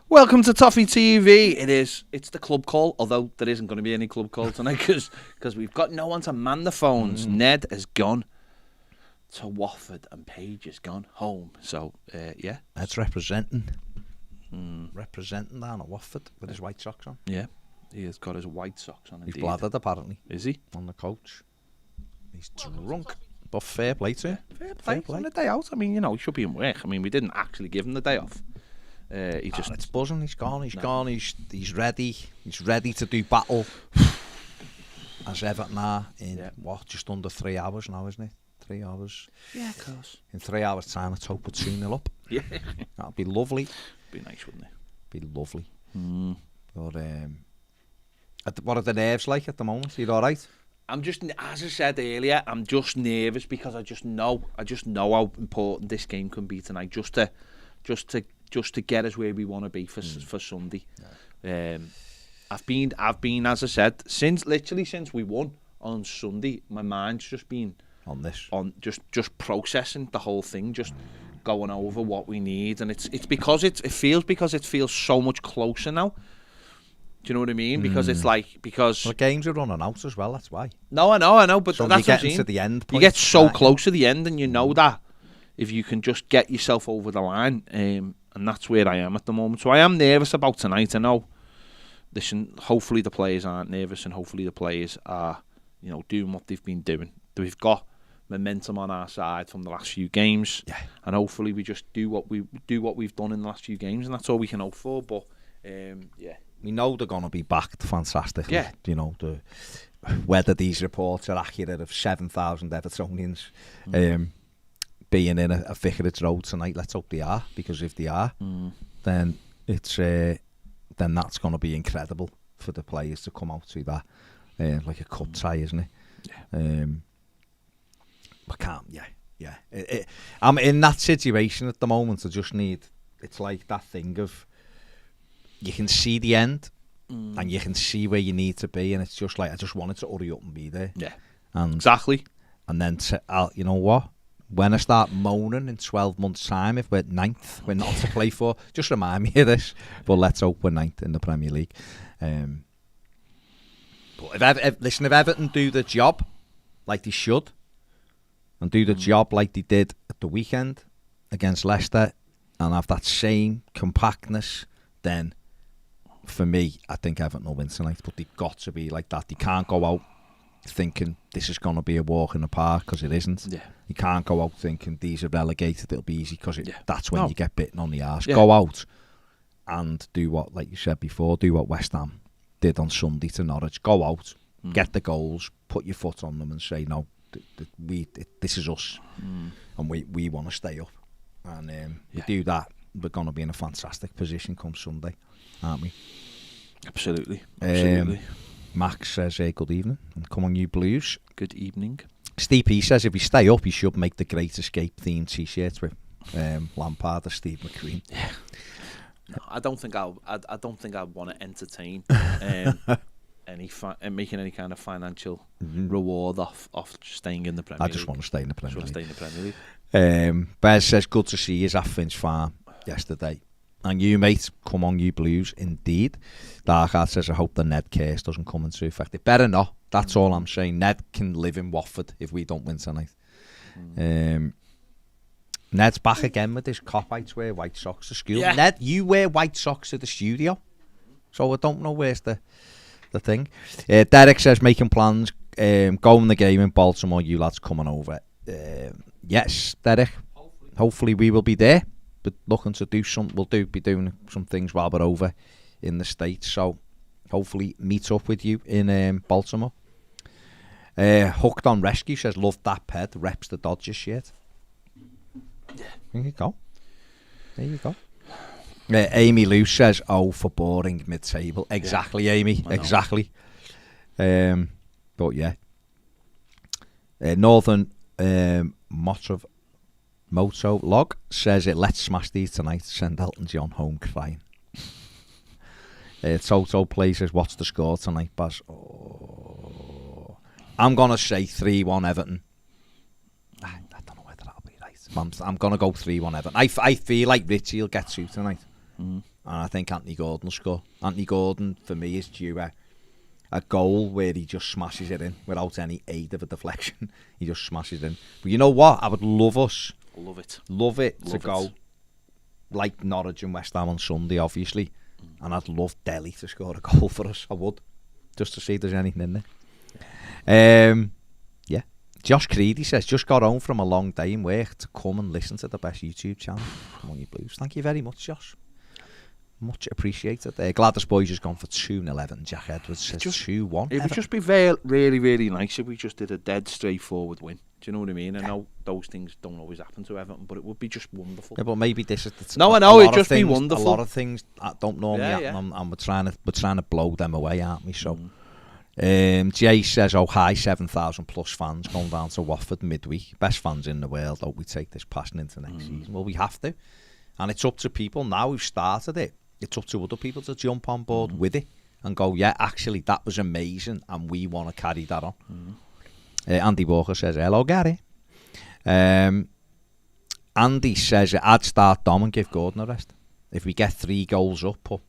Welcome to Toffee TV. It's the club call, although there isn't going to be any club call tonight because we've got no one to man the phones. Ned has gone to Watford and Paige has gone home. So, yeah. That's representing down at Watford with his white socks on. Yeah, he has got his white socks on. He's bladdered, apparently. Is he? On the coach. He's drunk. But fair play to him. Fair play. On the day out. I mean, he should be in work. I mean, we didn't actually give him the day off. It's buzzing. He's gone. He's ready. He's ready to do battle. As Everton are in just under 3 hours now, isn't it? 3 hours. Yeah, of course. In 3 hours' time, let's hope we're 2-0 up. Yeah, that'd be lovely. Be nice, wouldn't it? Be lovely. But what are the nerves like at the moment? Are you all right? I'm just, as I said earlier, I'm just nervous because I just know how important this game can be tonight. Just to get us where we want to be for Sunday. Yeah. I've been, as I said, since we won on Sunday. My mind's just been on this, just processing the whole thing, just going over what we need, and it's because it feels so much closer now. Do you know what I mean? Because it's like the games are running out as well. That's why. No, I know, but so that's what I'm saying. To the end. You get so close to the end, and you know that if you can just get yourself over the line, and that's where I am at the moment. So I am nervous about tonight. I know. Listen, hopefully the players aren't nervous, and hopefully the players are, doing what they've been doing. We've got momentum on our side from the last few games, and hopefully we just do what we've done in the last few games, and that's all we can hope for. But we know they're going to be backed fantastically. Yeah. Whether these reports are accurate of 7,000 Evertonians being in a Vicarage Road tonight, let's hope they are, because if they are, then it's then that's going to be incredible for the players to come out to that, like a cup tie, isn't it? Yeah. I'm in that situation at the moment. I just need. It's like that thing of you can see the end, and you can see where you need to be, and it's just like I just wanted to hurry up and be there. Yeah, and exactly. And then you know what? When I start moaning in 12 months' time, if we're 9th, we're not to play for, just remind me of this. But let's hope we're 9th in the Premier League. But if Everton do the job like they should, and do the job like they did at the weekend against Leicester, and have that same compactness, then for me, I think Everton will win tonight. But they've got to be like that. They can't go out thinking this is going to be a walk in the park, because it isn't. Yeah. You can't go out thinking these are relegated, it'll be easy, because that's when you get bitten on the arse. Yeah. Go out and do what, like you said before, do what West Ham did on Sunday to Norwich. Go out, get the goals, put your foot on them and say, no, this is us, and we want to stay up. And we do that, we're going to be in a fantastic position come Sunday, aren't we? Absolutely. Max says, good evening, and come on you Blues. Good evening. Steve P says if you stay up, you should make the Great Escape themed t-shirts with Lampard or Steve McQueen. Yeah. No, I don't think I want to entertain making any kind of financial reward off staying in the Premier League. I just want to stay in the Premier League. Bez says good to see you at Finch Farm yesterday. And you, mate, come on, you Blues, indeed. Darkheart says, I hope the Ned case doesn't come into effect. It better not. That's all I'm saying. Ned can live in Watford if we don't win tonight. Ned's back again with his cop-outs, wear white socks to school. Yeah. Ned, you wear white socks to the studio. So I don't know where's the thing. Derek says, making plans, going the game in Baltimore, you lads coming over. Yes, Derek. Hopefully we will be there. But looking to do be doing some things while we're over in the States. So hopefully meet up with you in Baltimore. Hooked on Rescue says, love that ped, reps the Dodgers shirt. There you go. Amy Lou says, oh, for boring mid-table. Exactly, Amy. Exactly. But yeah. Northern Moto Log says it. Let's smash these tonight. Send Elton John home crying. Toto plays says, what's the score tonight, Baz? Oh, I'm gonna say 3-1 Everton. I don't know whether that'll be right. I'm gonna go 3-1 Everton. I feel like Richie will get 2 tonight. and I think Anthony Gordon will score. Anthony Gordon, for me, is due a goal where he just smashes it in without any aid of a deflection. He just smashes it in. But you know what? I would love us. Love it to go like Norwich and West Ham on Sunday, obviously. And I'd love Delhi to score a goal for us. I would. Just to see if there's anything in there. Yeah. Josh Creedy says, just got home from a long day in work to come and listen to the best YouTube channel. Come on, you Blues. Thank you very much, Josh. Much appreciated. Glad the boys has gone for 2-0 Everton. Jack Edwards says 2-1. It would just be really, really nice if we just did a dead straightforward win. Do you know what I mean? I know those things don't always happen to Everton, but it would be just wonderful. Yeah, but maybe this is the no, I know it'd just be wonderful. A lot of things that don't normally happen, and we're trying to blow them away, aren't we? So, Jay says, "Oh, hi, 7,000 plus fans going down to Watford midweek. Best fans in the world. Hope we take this passion into next season." Well, we have to, and it's up to people now who've started it. It's up to other people to jump on board with it and go, yeah, actually, that was amazing, and we want to carry that on. Andy Walker says, hello, Gary. Andy says, I'd start Dom and give Gordon a rest. If we get 3 goals up, put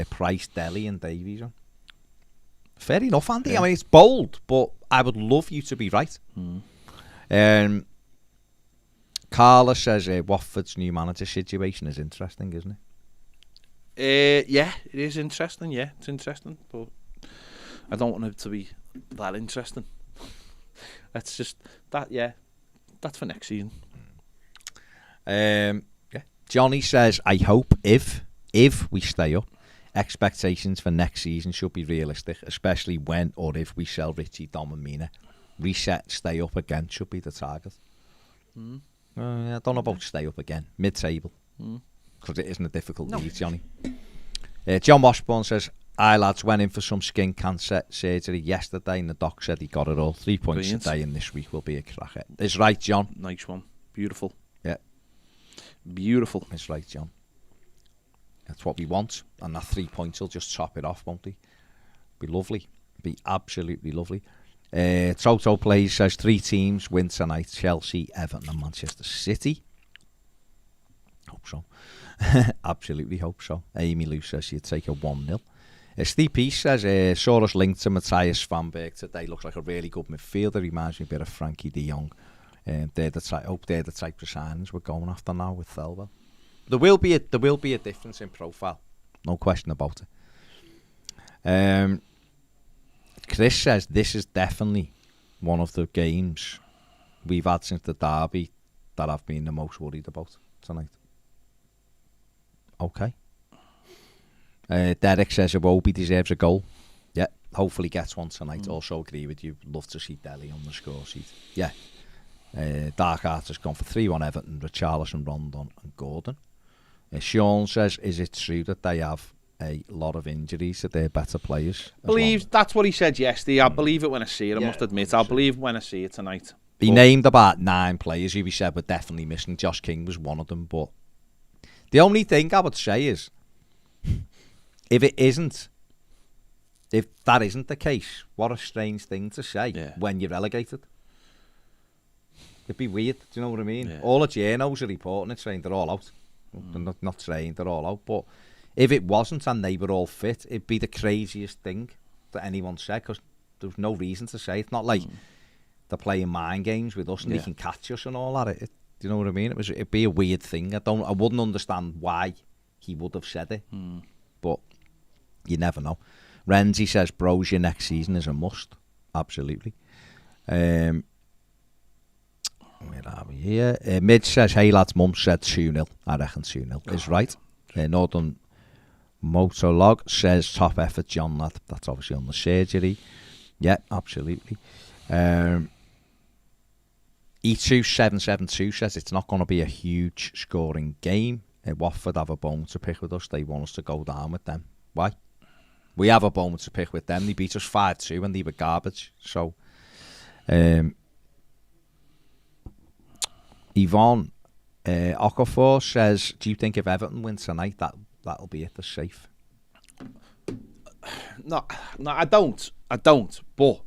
Price, Dele and Davies on. Fair enough, Andy. Yeah. I mean, it's bold, but I would love you to be right. Carla says, Watford's new manager situation is interesting, isn't it? Yeah, it is interesting. Yeah, it's interesting, but I don't want it to be that interesting. That's just that. Yeah, that's for next season. Yeah. Johnny says, I hope if we stay up, expectations for next season should be realistic, especially when or if we sell Richie, Dom and Mina. Reset, stay up again should be the target. I don't know about stay up again, mid-table. Because it isn't a difficult league, Johnny. John Washburn says, I lads went in for some skin cancer surgery yesterday and the doc said he got it all. 3 points a day and this week will be a cracker. It's right, John. Nice one. Beautiful. Yeah. Beautiful. It's right, John. That's what we want. And that 3 points will just top it off, won't he? Be lovely. Be absolutely lovely. Toto Plays says 3 teams win tonight. Chelsea, Everton and Manchester City. Hope so. Absolutely hope so. Amy Lou says she'd take a 1-0. Steve Peace says, saw us linked to Matthias Vanberg today. Looks like a really good midfielder. Reminds me a bit of Frankie de Jong. They're the type of signings we're going after now with Thelwell. There will be a difference in profile. No question about it. Chris says this is definitely one of the games we've had since the derby that I've been the most worried about tonight. Okay. Derek says Iwobi deserves a goal. Yeah, hopefully gets one tonight. Also agree with you. Love to see Dele on the score sheet. Yeah. Dark Arts has gone for 3-1 Everton, Richarlison, Rondon and Gordon. Sean says, is it true that they have a lot of injuries, that they're better players? That's what he said yesterday. I believe it when I see it, I must admit. I'll believe when I see it tonight. He named about 9 players who he said were definitely missing. Josh King was one of them, but the only thing I would say is, if that isn't the case, what a strange thing to say when you're relegated. It'd be weird, do you know what I mean? Yeah. All the journos are reporting it, saying they're all out. They're not saying they're all out, but if it wasn't and they were all fit, it'd be the craziest thing that anyone said, because there's no reason to say it. It's not like they're playing mind games with us and they can catch us and all that. Do you know what I mean? It'd be a weird thing. I wouldn't understand why he would have said it, but you never know. Renzi says, bros, your next season is a must. Absolutely. Where are we here? Midge says, hey lads, mum said 2-0. I reckon 2-0 is right. Northern Motolog says, top effort, John, lad. That's obviously on the surgery. Yeah, absolutely. E2772 says, it's not going to be a huge scoring game. Watford have a bone to pick with us. They want us to go down with them. Why? We have a bone to pick with them. They beat us 5-2 and they were garbage. So, Yvonne Okafor says, do you think if Everton win tonight, that'll be it, they're safe? No, I don't. But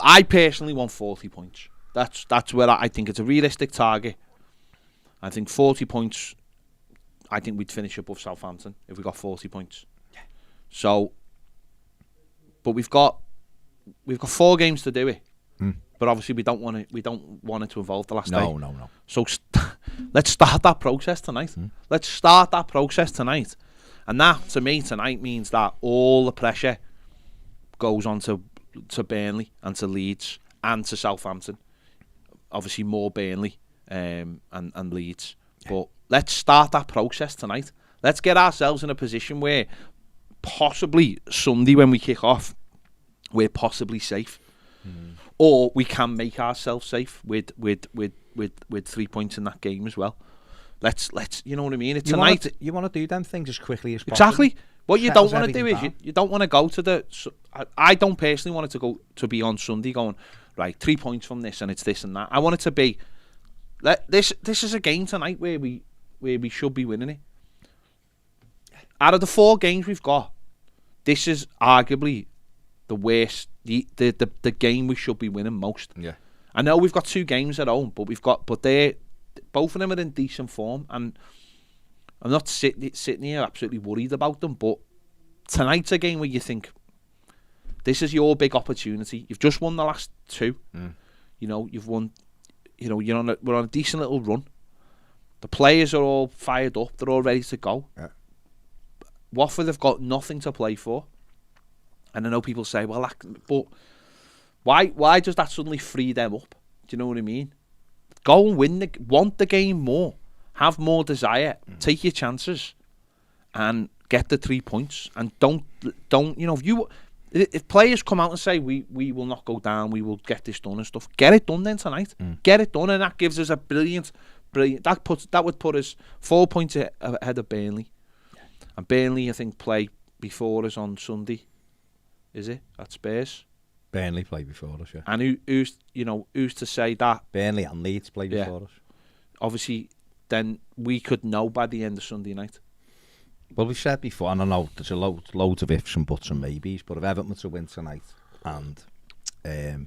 I personally want 40 points. That's where I think it's a realistic target. I think 40 points, I think we'd finish above Southampton if we got 40 points. So, but we've got 4 games to do it. But obviously we don't want it to involve the last day. No. So let's start that process tonight. Let's start that process tonight. And that, to me, tonight means that all the pressure goes on to Burnley and to Leeds and to Southampton. Obviously more Burnley and Leeds. But let's start that process tonight. Let's get ourselves in a position where possibly Sunday when we kick off, we're possibly safe. Or we can make ourselves safe with 3 points in that game as well. Let's you know what I mean? It's tonight. You want to do them things as quickly as possible. Exactly. What you don't want to do is you don't want to go to the. I don't personally want it to be on Sunday going right 3 points from this and it's this and that. I want it to be. This is a game tonight where we should be winning it. Out of the 4 games we've got, this is arguably the worst. The game we should be winning most. Yeah. I know we've got 2 games at home, but they're both of them are in decent form, and I'm not sitting here absolutely worried about them. But tonight's a game where you think this is your big opportunity. You've just won the last 2. You know, you've won. You know, we're on a decent little run. The players are all fired up. They're all ready to go. Yeah. Watford have got nothing to play for. And I know people say, well, but why does that suddenly free them up? Do you know what I mean? Go and want the game more. Have more desire. Take your chances. And get the 3 points. And don't you know, if players come out and say, we will not go down, we will get this done and stuff, get it done then tonight. Get it done, and that gives us a brilliant, that would put us 4 points ahead of Burnley. And Burnley, I think, play before us on Sunday. Is it at Spurs? Burnley play before us, yeah. And who's to say that Burnley and Leeds play before us? Obviously, then we could know by the end of Sunday night. Well, we've said before, and I know there's loads of ifs and buts and maybes, but if Everton were to win tonight and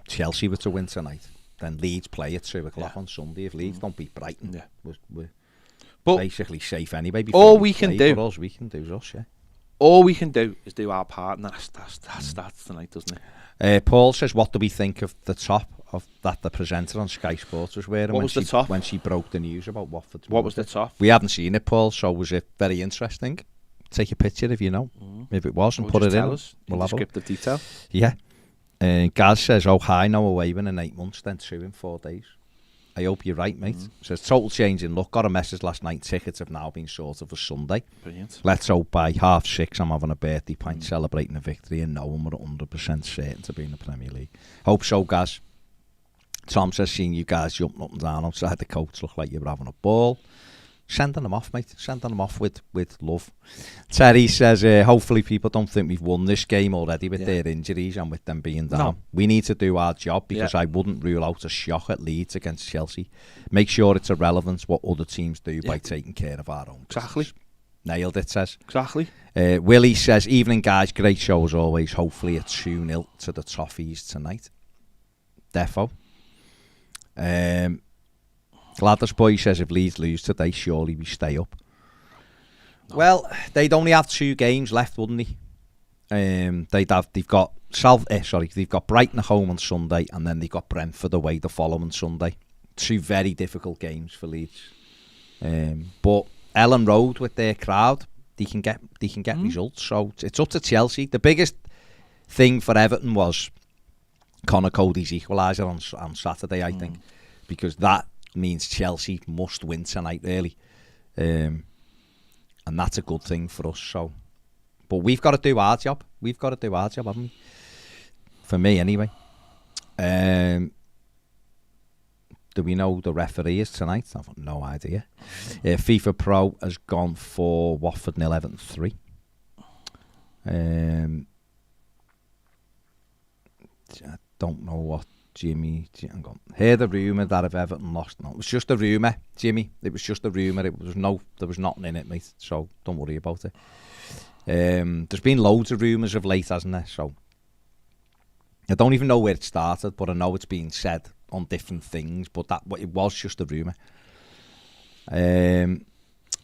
Chelsea were to win tonight, then Leeds play at 2 o'clock on Sunday. If Leeds don't beat Brighton, we're basically safe anyway. All we can do is us, yeah. All we can do is do our part, and that starts tonight, doesn't it? Paul says, what do we think of the top of that the presenter on Sky Sports was wearing when she broke the news about Watford? What was the top? We haven't seen it, Paul, so was it very interesting? Take a picture if you know. If it was, and put it in. Us. We'll have descriptive detail. Yeah. Gaz says, hi, no away win in 8 months, then 2 in 4 days. I hope you're right, mate. Says, total change in luck. Got a message last night. Tickets have now been sorted for Sunday. Brilliant. Let's hope by 6:30 I'm having a birthday pint celebrating a victory and knowing we're 100% certain to be in the Premier League. Hope so, guys. Tom says, seeing you guys jumping up and down outside the coach look like you were having a ball. Sending them off, mate. Sending them off with love. Terry says, hopefully people don't think we've won this game already with their injuries and with them being down. No. We need to do our job because I wouldn't rule out a shock at Leeds against Chelsea. Make sure it's irrelevant what other teams do by taking care of our own. Exactly. Business. Nailed it, says. Exactly. Willie says, evening guys, great show as always. Hopefully a 2-0 to the Toffees tonight. Defo. Gladys Boy says, if Leeds lose today, surely we stay up. No. Well, they'd only have 2 games left, wouldn't they? They've got Brighton at home on Sunday, and then they've got Brentford away the following Sunday. 2 very difficult games for Leeds. But Ellen Road with their crowd, they can get results. So it's up to Chelsea. The biggest thing for Everton was Conor Cody's equaliser on Saturday, I think, because that means Chelsea must win tonight, really. And that's a good thing for us. So, but we've got to do our job. Haven't we? For me, anyway. Do we know the referee is tonight? I've got no idea. FIFA Pro has gone for Watford 0 Everton 3. I don't know what Jimmy, hang on. Hear the rumour that if Everton lost, no, it was just a rumour, Jimmy. It was just a rumour. There was nothing in it, mate. So don't worry about it. There's been loads of rumours of late, hasn't there? So I don't even know where it started, but I know it's been said on different things. But it was just a rumour.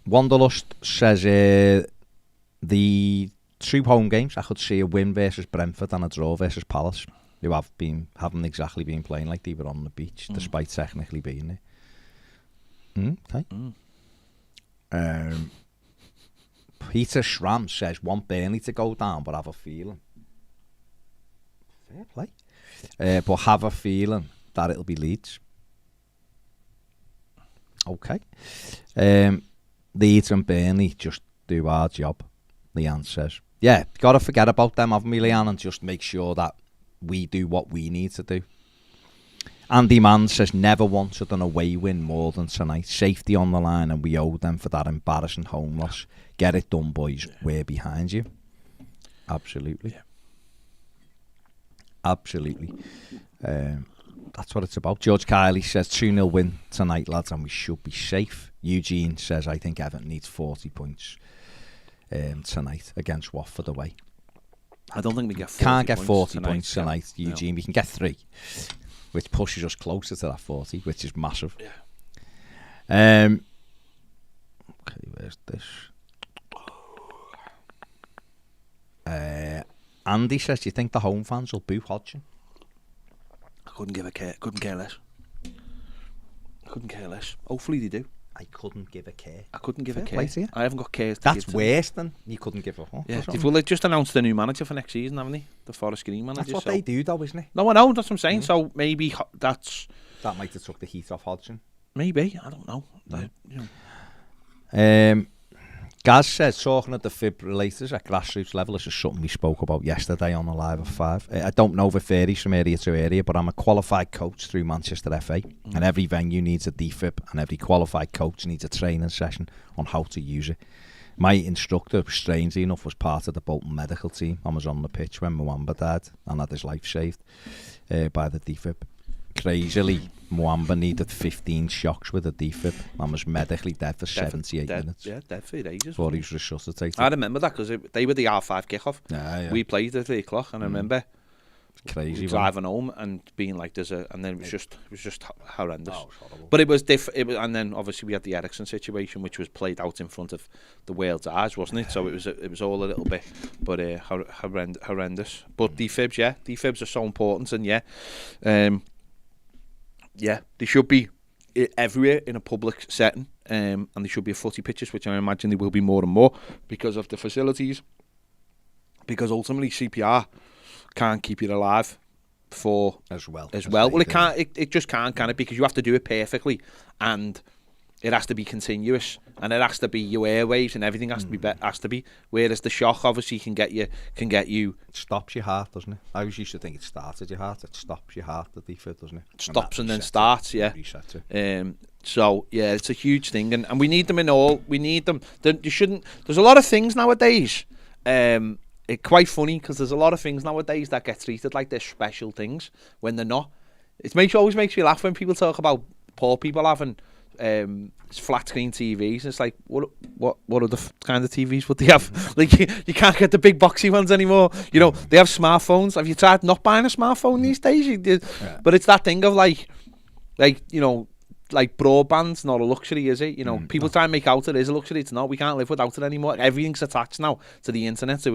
Wanderlust says the 2 home games, I could see a win versus Brentford and a draw versus Palace, who haven't exactly been playing like they were on the beach, despite technically being there. Okay. Peter Schramm says, want Burnley to go down, but have a feeling. Fair play. But have a feeling that it'll be Leeds. Okay. Leeds and Burnley just do our job, Leanne says. Yeah, got to forget about them, haven't we, Leanne, and just make sure that we do what we need to do. Andy Mann says, never wanted an away win more than tonight. Safety on the line, and we owe them for that embarrassing home loss. Get it done, boys. Yeah. We're behind you. Absolutely. Yeah. Absolutely. That's what it's about. George Kiley says 2-0 win tonight, lads, and we should be safe. Eugene says, I think Everton needs 40 points tonight against Watford away. I don't think we get 40 Can't get points 40 points tonight, Eugene. No. We can get 3, which pushes us closer to that 40, which is massive. Yeah. Okay, where's this? Andy says, do you think the home fans will boo Hodgson? I couldn't care less. Hopefully they do. I couldn't give a care. I haven't got cares to That's give worse than you couldn't give a fuck. Yeah. Well, they just announced the new manager for next season, haven't they? The Forest Green manager. That's what they do, though, isn't it? No, I know. That's what I'm saying. So maybe that might have took the heat off Hodgson. Maybe. I don't know. Gaz says, talking at defibrillators at grassroots level, this is something we spoke about yesterday on the Live at 5. I don't know if it varies from area to area, but I'm a qualified coach through Manchester FA, and every venue needs a defib, and every qualified coach needs a training session on how to use it. My instructor, strangely enough, was part of the Bolton medical team and was on the pitch when Mwamba died and had his life saved by the defib. Crazily, Mwamba needed 15 shocks with a defib and was medically dead for 78 minutes. Yeah, dead for ages. Before he was resuscitated. I remember that because they were the R5 kickoff. Yeah. We played at 3 o'clock, and I remember crazy driving home and being like, and then it was just horrendous. But it was and then obviously we had the Ericsson situation, which was played out in front of the world's eyes, wasn't it? So it was all a little bit, but horrendous. But defibs are so important, and they should be everywhere in a public setting, and they should be at footy pitches, which I imagine they will be more and more because of the facilities. Because ultimately CPR can't keep you alive for as well. Well, it can't. It just can't, can it? Because you have to do it perfectly, and it has to be continuous, and it has to be your airwaves, and everything has to be. Whereas the shock obviously can get you. It stops your heart, doesn't it? I always used to think it started your heart. It stops your heart. The defib, doesn't it? Stops and then starts. Yeah. Resets it. So yeah, it's a huge thing, and we need them in all. We need them. There's a lot of things nowadays. It's quite funny because there's a lot of things nowadays that get treated like they're special things when they're not. Always makes me laugh when people talk about poor people having flat screen TVs. It's like, what other kind of TVs would they have? Like you can't get the big boxy ones anymore. You know, they have smartphones. Have you tried not buying a smartphone these days? But it's that thing of like broadband's not a luxury, is it? You know, people try and make out it is a luxury. It's not. We can't live without it anymore. Everything's attached now to the internet. So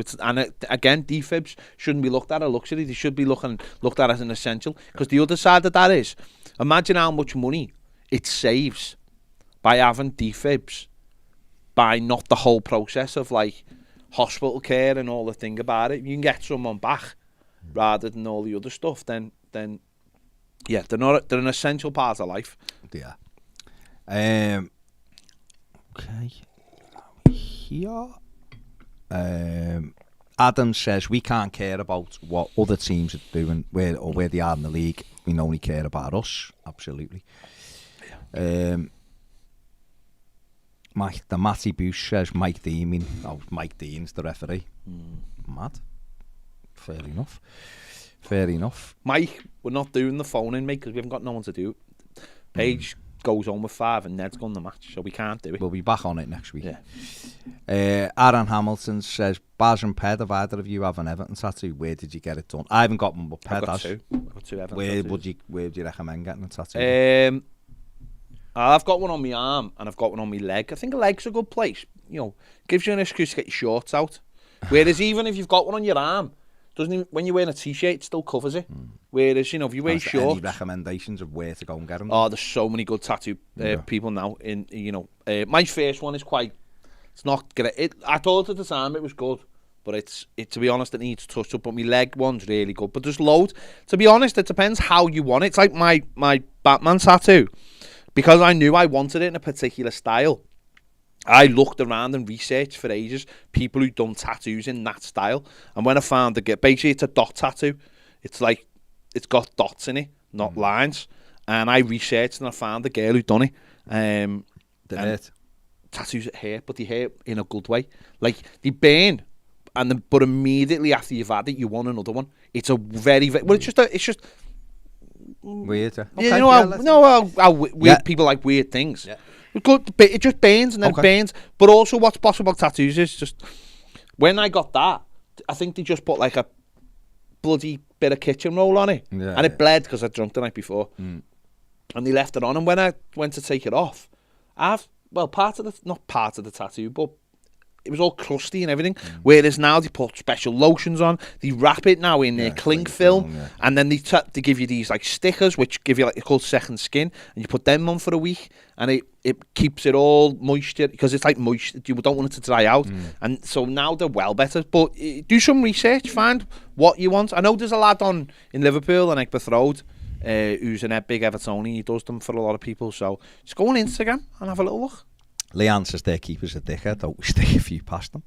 again, defibs shouldn't be looked at as a luxury. They should be looked at as an essential. Because the other side of that is, imagine how much money it saves by having defibs, by not the whole process of like hospital care and all the thing about it. You can get someone back rather than all the other stuff. Then. Yeah, they're an essential part of life. Yeah. Okay. Here. Adam says we can't care about what other teams are doing, where they are in the league. We only care about us. Absolutely. Yeah. The Matty Boosh says Mike Dean. Mike Dean's the referee. Mad. Fair enough. Mike, we're not doing the phone-in, mate, because we haven't got no one to do it. Paige goes on with 5 and Ned's gone the match, so we can't do it. We'll be back on it next week. Yeah. Aaron Hamilton says, Baz and Ped, have either of you have an Everton tattoo? Where did you get it done? I haven't got one, but Ped has. I've got 2 Everton where tattoos. would you recommend getting a tattoo? I've got one on my arm and I've got one on my leg. I think a leg's a good place. You know, gives you an excuse to get your shorts out. Whereas even if you've got one on your arm, doesn't even, when you're wearing a t-shirt, it still covers it. Whereas, you know, if you wear shorts... Any recommendations of where to go and get them? Oh, there's so many good tattoo people now. In you know, my first one is quite... It's not great. I thought at the time it was good, but it to be honest, it needs touch up. But my leg one's really good. But there's loads. To be honest, it depends how you want it. It's like my Batman tattoo. Because I knew I wanted it in a particular style, I looked around and researched for ages people who'd done tattoos in that style. And when I found basically it's a dot tattoo. It's like, it's got dots in it, not lines. And I researched and I found the girl who'd done it. Tattoos at hair, but they hair in a good way. Like, they burn, but immediately after you've had it, you want another one. It's a very, very well, it's just weird. Okay. You know how weird people like weird things. Yeah. It just burns and then it burns. But also what's possible about tattoos is just, when I got that, I think they just put like a bloody bit of kitchen roll on it. Yeah, and it bled because I drunk the night before. And they left it on. And when I went to take it off, not part of the tattoo, but it was all crusty and everything. Whereas now they put special lotions on. They wrap it now in cling film, and then they give you these like stickers, which give you like, it's called second skin, and you put them on for a week, and it keeps it all moisture because it's like moist. You don't want it to dry out, and so now they're well better. But do some research, find what you want. I know there's a lad in Liverpool on Egbert Road who's a big Evertonian. He does them for a lot of people. So just go on Instagram and have a little look. Leanne says their keeper's a dickhead. Don't we stick a few past them?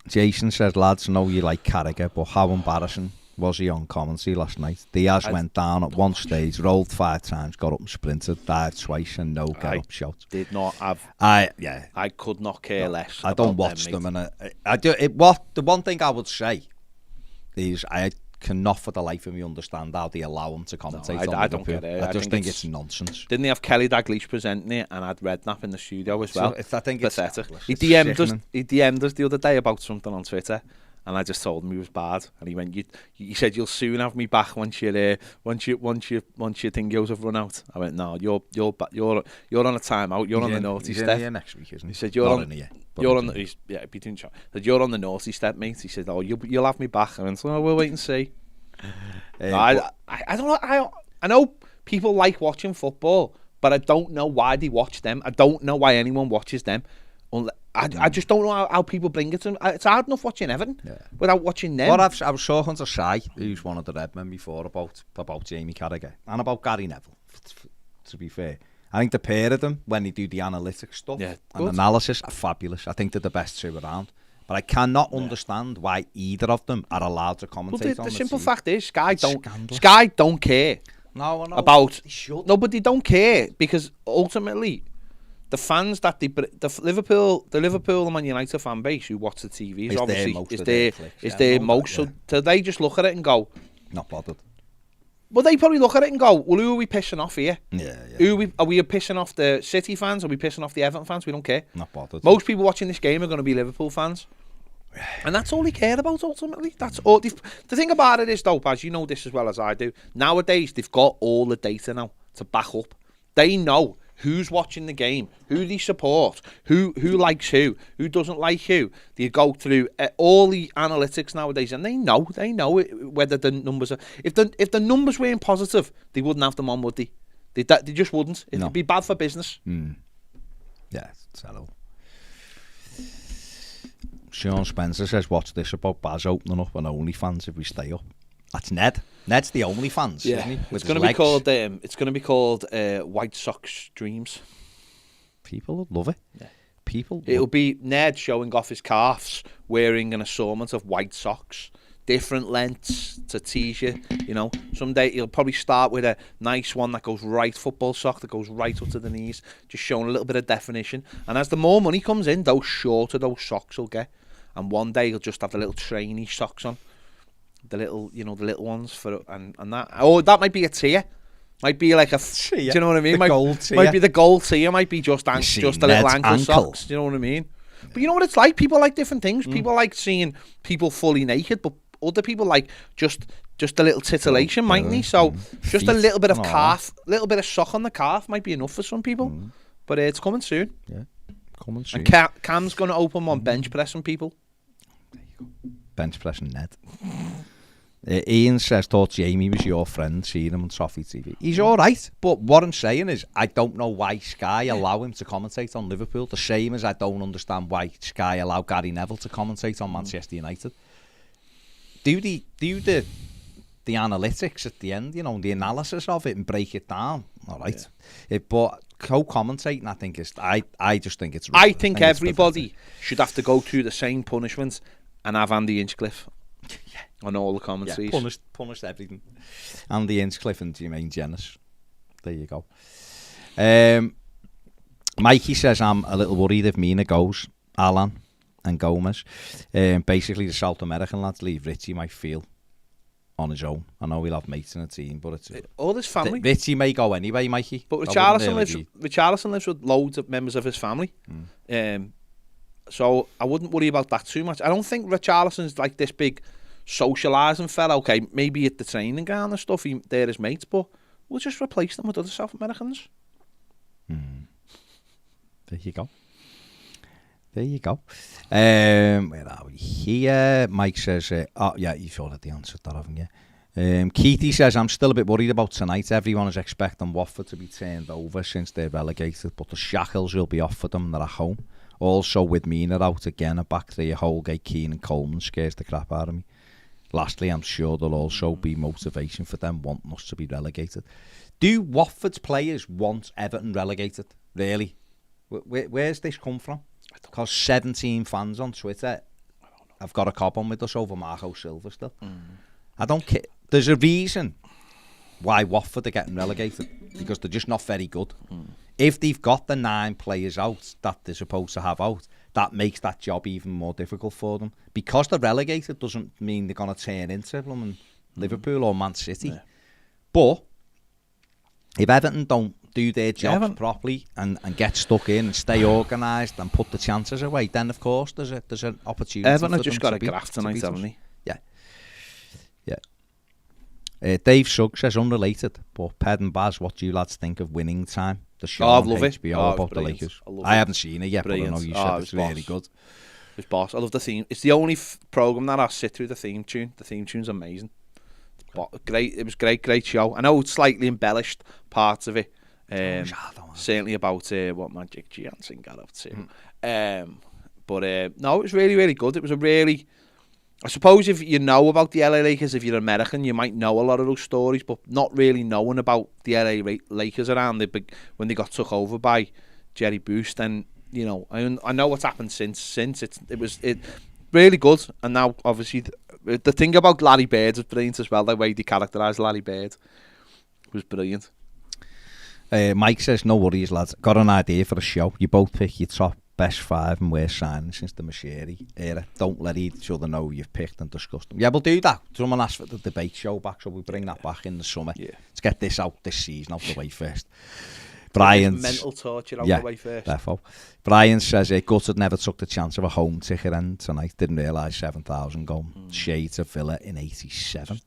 Jason says, lads, know you like Carragher, but how embarrassing was he on commentary last night? Diaz went down at one stage, rolled 5 times, got up and sprinted, dived twice, and no get-up shot. Did not have... I could not care less. I don't watch them, and the one thing I would say is I cannot for the life of me understand how they allow him to commentate. I don't get it. I just think it's nonsense. Didn't they have Kelly Dalglish presenting it and had Redknapp in the studio as well? I think it's pathetic. He DM'd us the other day about something on Twitter, and I just told him he was bad. And he went, "He said you'll soon have me back once your thingos have run out." I went, "No, you're on a timeout. You're on the naughty step." Here next week, isn't he? He said, "You're on the naughty step, mate." He said, "Oh, you'll have me back." I went, "Oh, we'll wait and see." I don't know. I know people like watching football, but I don't know why they watch them. I don't know why anyone watches them. I just don't know how people bring it to them. It's hard enough watching Everton without watching them. Well, I was talking to Shai, who's one of the Red Men before, about Jamie Carragher and about Gary Neville, to be fair. I think the pair of them, when they do the analytics stuff and analysis, are fabulous. I think they're the best two around. But I cannot understand why either of them are allowed to commentate on the simple fact is, Sky don't care about... No, but they don't care because ultimately... The fans that the Liverpool and Man United fan base who watch the TV is their most. So they just look at it and go, not bothered. Well, they probably look at it and go, well, who are we pissing off here? Yeah. Are we pissing off the City fans? Are we pissing off the Everton fans? We don't care. Not bothered. Most people watching this game are going to be Liverpool fans. And that's all they care about ultimately. That's all. The thing about it is, though, Paz, you know this as well as I do. Nowadays, they've got all the data now to back up. They know who's watching the game, who they support, who likes who doesn't like who. They go through all the analytics nowadays, and they know whether the numbers are. If the numbers weren't positive, they wouldn't have them on, would they? They just wouldn't. It'd be bad for business. Yeah, it's hello. Sean Spencer says, "What's this about Baz opening up on OnlyFans if we stay up?" That's Ned. Ned's the OnlyFans, isn't he? It's going to be called. It's going to be called White Sox Dreams. People would love it. Yeah. It'll be Ned showing off his calves, wearing an assortment of white socks, different lengths to tease you. You know, someday he'll probably start with a nice one that goes right, football sock that goes right up to the knees, just showing a little bit of definition. And as the more money comes in, those shorter those socks will get. And one day he'll just have the little trainee socks on. The little ones for and that. Oh, that might be a tier. Might be like a. Do you know what I mean? Gold tier. Might be the gold tier. Might be just a little ankle socks. Do you know what I mean? But you know what it's like. People like different things. People like seeing people fully naked, but other people like just just a little titillation, mightn't he? So just a little bit of calf, a little bit of shock on the calf might be enough for some people. But it's coming soon. Yeah, coming soon. And Cam's going to open one bench pressing people. There you go. Bench pressing Ned. Ian says, thought Jamie was your friend, seeing him on Toffee TV. He's all right, but what I'm saying is I don't know why Sky allow him to commentate on Liverpool, the same as I don't understand why Sky allow Gary Neville to commentate on Manchester United. Do the analytics at the end, you know, the analysis of it and break it down. All right. But co-commentating, I think, is... I just think it's... I think everybody should have to go through the same punishment and have Andy Hinchcliffe on all the commentaries. Yeah, punished everything. Andy Hinchcliffe and Jermaine Jenas. There you go. Mikey says, I'm a little worried if Mina goes. Alan and Gomez. Basically, the South American lads leave. Richie might feel on his own. I know we'll have mates in the team, but it's... all his family. Richie may go anyway, Mikey. But Richarlison lives with loads of members of his family. So I wouldn't worry about that too much. I don't think Richarlison's like this big socialising fella. Okay, maybe at the training ground and stuff, they're his mates, but we'll just replace them with other South Americans. There you go. There you go. Where are we? Here, Mike says, oh, yeah, you've already answered that, haven't you? Keithy says, I'm still a bit worried about tonight. Everyone is expecting Watford to be turned over since they're relegated, but the shackles will be off for them. They're at home. Also, with Mina out again, a back three, Holgate, Keane and Coleman scares the crap out of me. Lastly, I'm sure there'll also be motivation for them wanting us to be relegated. Do Watford's players want Everton relegated? Really? Where's this come from? Because 17 fans on Twitter have got a cop on with us over Marco Silva still. I don't care. There's a reason why Watford are getting relegated, because they're just not very good. If they've got the 9 players out that they're supposed to have out, that makes that job even more difficult for them. Because they're relegated doesn't mean they're going to turn into Liverpool or Man City. But if Everton don't do their jobs properly and get stuck in and stay organised and put the chances away, then of course there's an opportunity. Everton have just got a graft tonight, haven't they? Yeah. Dave Sugg says, unrelated, but Ped and Baz, what do you lads think of Winning Time? The show on HBO about the Lakers. I haven't seen it yet, but I know you said it's really good. It's boss. I love the theme. It's the only programme that I sit through the theme tune. The theme tune's amazing. Great. It was great show. I know it's slightly embellished parts of it. Certainly about what Magic Johnson got up to. But no, it was really, really good. It was a really... I suppose if you know about the LA Lakers, if you're American, you might know a lot of those stories, but not really knowing about the LA Lakers around when they got took over by Jerry Buss, then, you know, I know what's happened since. It was really good. And now, obviously, the thing about Larry Bird was brilliant as well. The way they characterised Larry Bird was brilliant. Mike says, no worries, lads. Got an idea for a show. You both pick your top best 5 and worst signings since the Mashiri era. Don't let each other know you've picked and discussed them. Yeah, we'll do that. Someone asked for the debate show back, so we'll bring that back in the summer. Yeah. Let's get this out this season out the way first. Brian's mental torture out the way first. Therefore. Brian says, Gutted never took the chance of a home ticket end tonight. Didn't realise 7,000 gone. Shades of Villa in 87.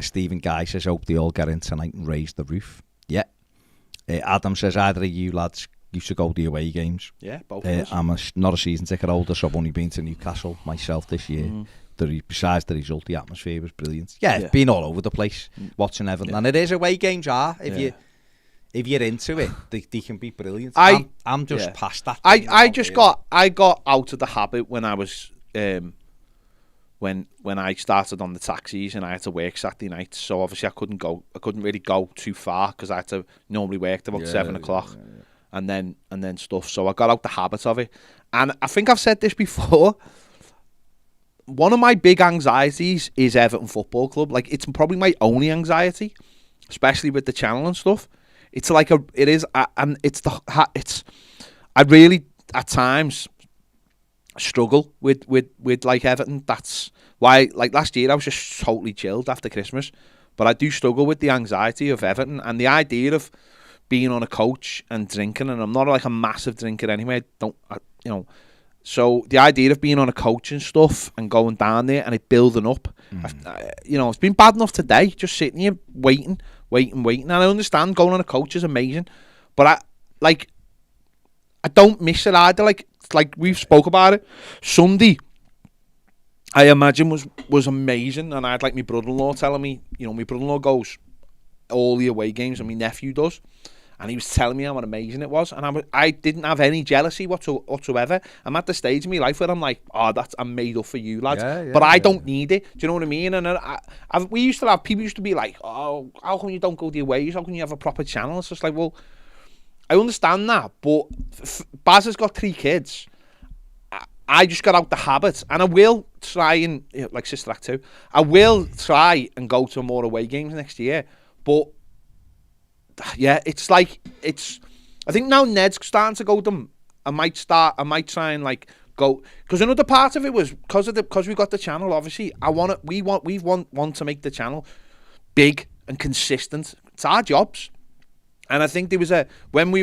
Stephen Guy says, hope they all get in tonight and raise the roof. Yeah. Adam says, either of you lads used to go to the away games. Yeah, both of us. I'm not a season ticket holder, so I've only been to Newcastle myself this year. Besides the result, the atmosphere was brilliant. Yeah, been all over the place watching Everton. And it is, away games are. If you're into it, they can be brilliant. I'm just past that. I got out of the habit when I was when I started on the taxis and I had to work Saturday nights. So obviously I couldn't really go too far because I had to normally work till about 7 o'clock. And then stuff. So I got out the habit of it. And I think I've said this before. One of my big anxieties is Everton Football Club. Like, it's probably my only anxiety, especially with the channel and stuff. It's like I really at times struggle with like Everton. That's why, like, last year I was just totally chilled after Christmas. But I do struggle with the anxiety of Everton and the idea of being on a coach and drinking, and I'm not like a massive drinker anyway. So the idea of being on a coach and stuff and going down there and it building up It's been bad enough today, just sitting here waiting. And I understand going on a coach is amazing, but I don't miss it either. Like we've spoke about it. Sunday, I imagine was amazing, and I had like my brother-in-law telling me, my brother-in-law goes all the away games, and my nephew does. And he was telling me how amazing it was, and I didn't have any jealousy whatsoever. I'm at the stage in my life where I'm like, I'm made up for you, lads. But I don't need it. Do you know what I mean? And people used to be like, oh, how come you don't go the aways? How can you have a proper channel? It's just like, well, I understand that, but Baz has got 3 kids. I just got out the habit, and I will try and, like Sister Act 2, I will try and go to more away games next year, but yeah, I think now Ned's starting to go them. I might try and like go, because another part of it was because we got the channel. Obviously, we want to make the channel big and consistent. It's our jobs, and I think there was when we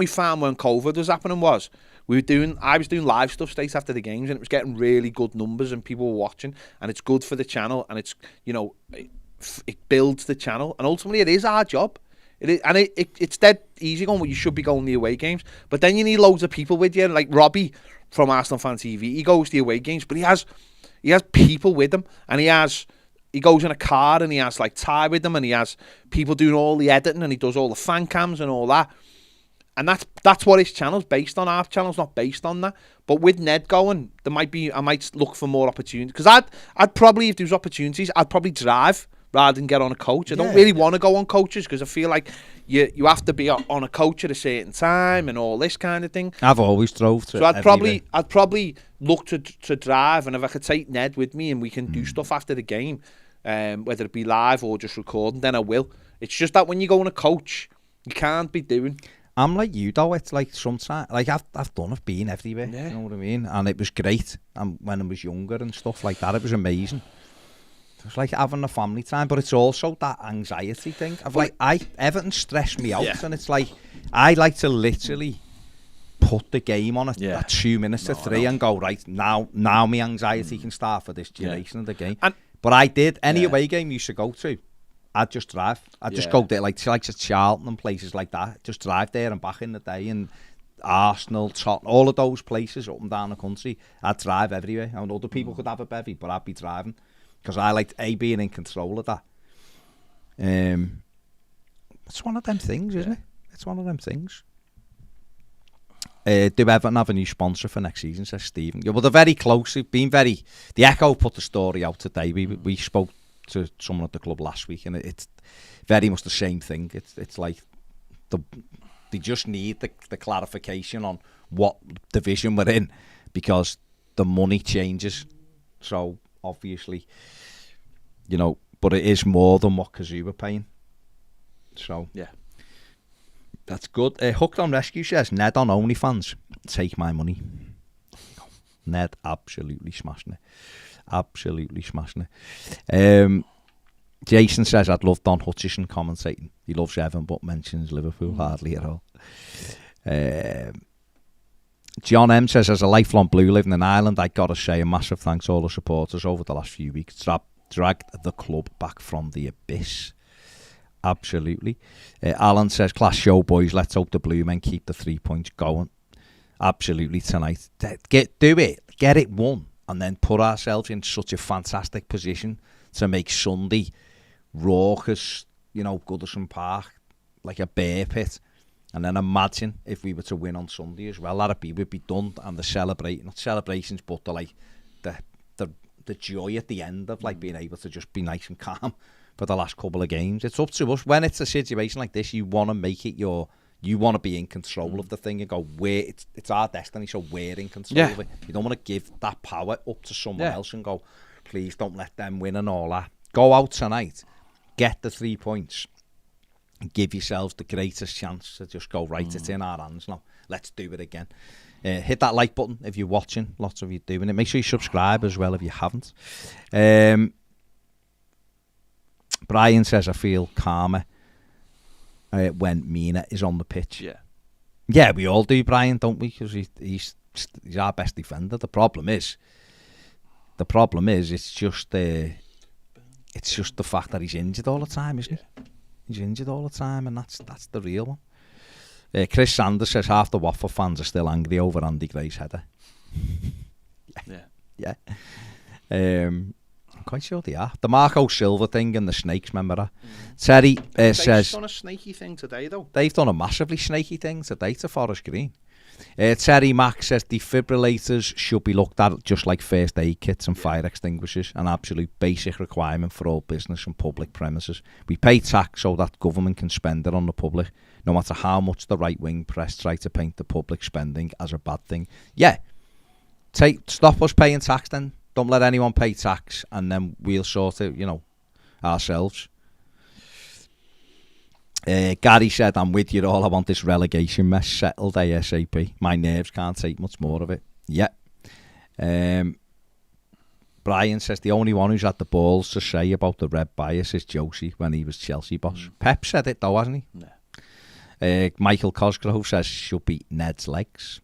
found when COVID was happening I was doing live stuff straight after the games, and it was getting really good numbers and people were watching, and it's good for the channel, and it's it builds the channel, and ultimately it is our job. It is, and it's dead easy going. Well, you should be going the away games, but then you need loads of people with you. Like Robbie from Arsenal Fan TV, he goes the away games, but he has people with him, and he goes in a car, and he has like Ty with him, and he has people doing all the editing, and he does all the fan cams and all that. And that's what his channel's based on. Our channel's not based on that. But with Ned going, I might look for more opportunities, because I'd probably, if there was opportunities, I'd probably drive rather than get on a coach. I don't really want to go on coaches, because I feel like you have to be on a coach at a certain time and all this kind of thing. I've always drove to. So I'd probably look to drive, and if I could take Ned with me and we can do stuff after the game, whether it be live or just recording, then I will. It's just that when you go on a coach, you can't be doing. I'm like you though. It's like sometimes, like I've done it, been everywhere. Yeah. You know what I mean? And it was great. And when I was younger and stuff like that, it was amazing. It's like having a family time, but it's also that anxiety thing of Everton stressed me out, and it's like I like to literally put the game on at 2 minutes to 3 and go, right, now my anxiety can start for this duration of the game. But I did any away game you used to go to, I'd just drive. I'd just go there, like to Charlton and places like that. Just drive there and back in the day, and Arsenal, Tottenham, all of those places up and down the country. I'd drive everywhere. And other people could have a bevy, but I'd be driving, because I liked being in control of that. It's one of them things, isn't it? It's one of them things. Do Everton have a new sponsor for next season, says Stephen? Yeah, well, they're very close. They've been very... The Echo put the story out today. We spoke to someone at the club last week, and it's very much the same thing. It's like they just need the clarification on what division we're in, because the money changes. So obviously, but it is more than what Kazoo are paying. So yeah, that's good. Hooked on Rescue says, Ned on OnlyFans, take my money. Ned absolutely smashing it. Absolutely smashing it. Jason says, I'd love Don Hutchison commentating. He loves Everton but mentions Liverpool hardly at all. John M says, as a lifelong Blue living in Ireland, I gotta say a massive thanks to all the supporters over the last few weeks. Dragged the club back from the abyss. Absolutely. Alan says, class show, boys. Let's hope the Blue men keep the 3 points going. Absolutely tonight. Do it. Get it won. And then put ourselves in such a fantastic position to make Sunday raucous, Goodison Park, like a bear pit. And then imagine if we were to win on Sunday as well. We'd be done, and the not celebrations, but the joy at the end of being able to just be nice and calm for the last couple of games. It's up to us. When it's a situation like this, you want to make it you want to be in control of the thing and go, it's our destiny, so we're in control of it. You don't want to give that power up to someone else and go, please don't let them win and all that. Go out tonight, get the 3 points, and give yourselves the greatest chance to just go, right, it's in our hands now. Let's do it again. Hit that like button if you're watching. Lots of you doing it. Make sure you subscribe as well if you haven't. Brian says, I feel calmer when Mina is on the pitch. Yeah, we all do, Brian, don't we? Because he's our best defender. The problem is it's just It's just the fact that he's injured all the time, isn't he? He's injured all the time, and that's the real one. Chris Sanders says half the Watford fans are still angry over Andy Gray's header. Yeah. I'm quite sure they are. The Marco Silva thing and the snakes, remember that? Terry says... They've done a snaky thing today, though. They've done a massively snaky thing today to Forest Green. Terry Mack says defibrillators should be looked at just like first aid kits and fire extinguishers, an absolute basic requirement for all business and public premises. We pay tax so that government can spend it on the public, no matter how much the right-wing press try to paint the public spending as a bad thing. Yeah, stop us paying tax then. Don't let anyone pay tax, and then we'll sort it, ourselves. Gary said, I'm with you all. I want this relegation mess settled ASAP. My nerves can't take much more of it. Yeah. Brian says, the only one who's had the balls to say about the red bias is Josie when he was Chelsea boss. Pep said it though, hasn't he? No. Michael Cosgrove says, should be Ned's legs.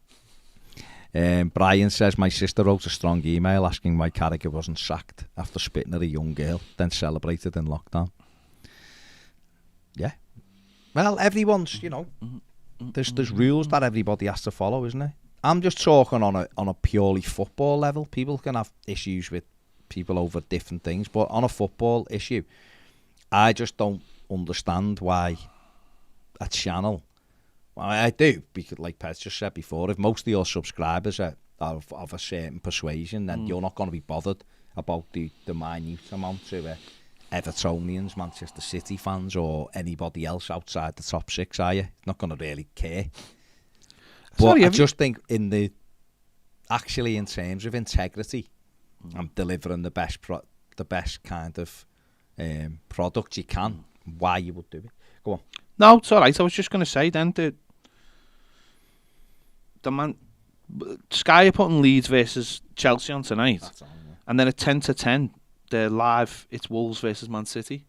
Brian says, my sister wrote a strong email asking why Carragher wasn't sacked after spitting at a young girl, then celebrated in lockdown. Yeah. Well, everyone's, there's rules that everybody has to follow, isn't there? I'm just talking on a purely football level. People can have issues with people over different things, but on a football issue, I just don't understand why a channel... Well, I do, because like Pet just said before, if most of your subscribers are of a certain persuasion, then you're not going to be bothered about the minute amount to Evertonians, Manchester City fans, or anybody else outside the top six, are you? Not going to really care. But I just think in terms of integrity and delivering the best kind of product you can, why you would do it. Go on. No, it's all right. I was just going to say then the man Sky are putting Leeds versus Chelsea on tonight, and then at 10:10 they're live. It's Wolves versus Man City,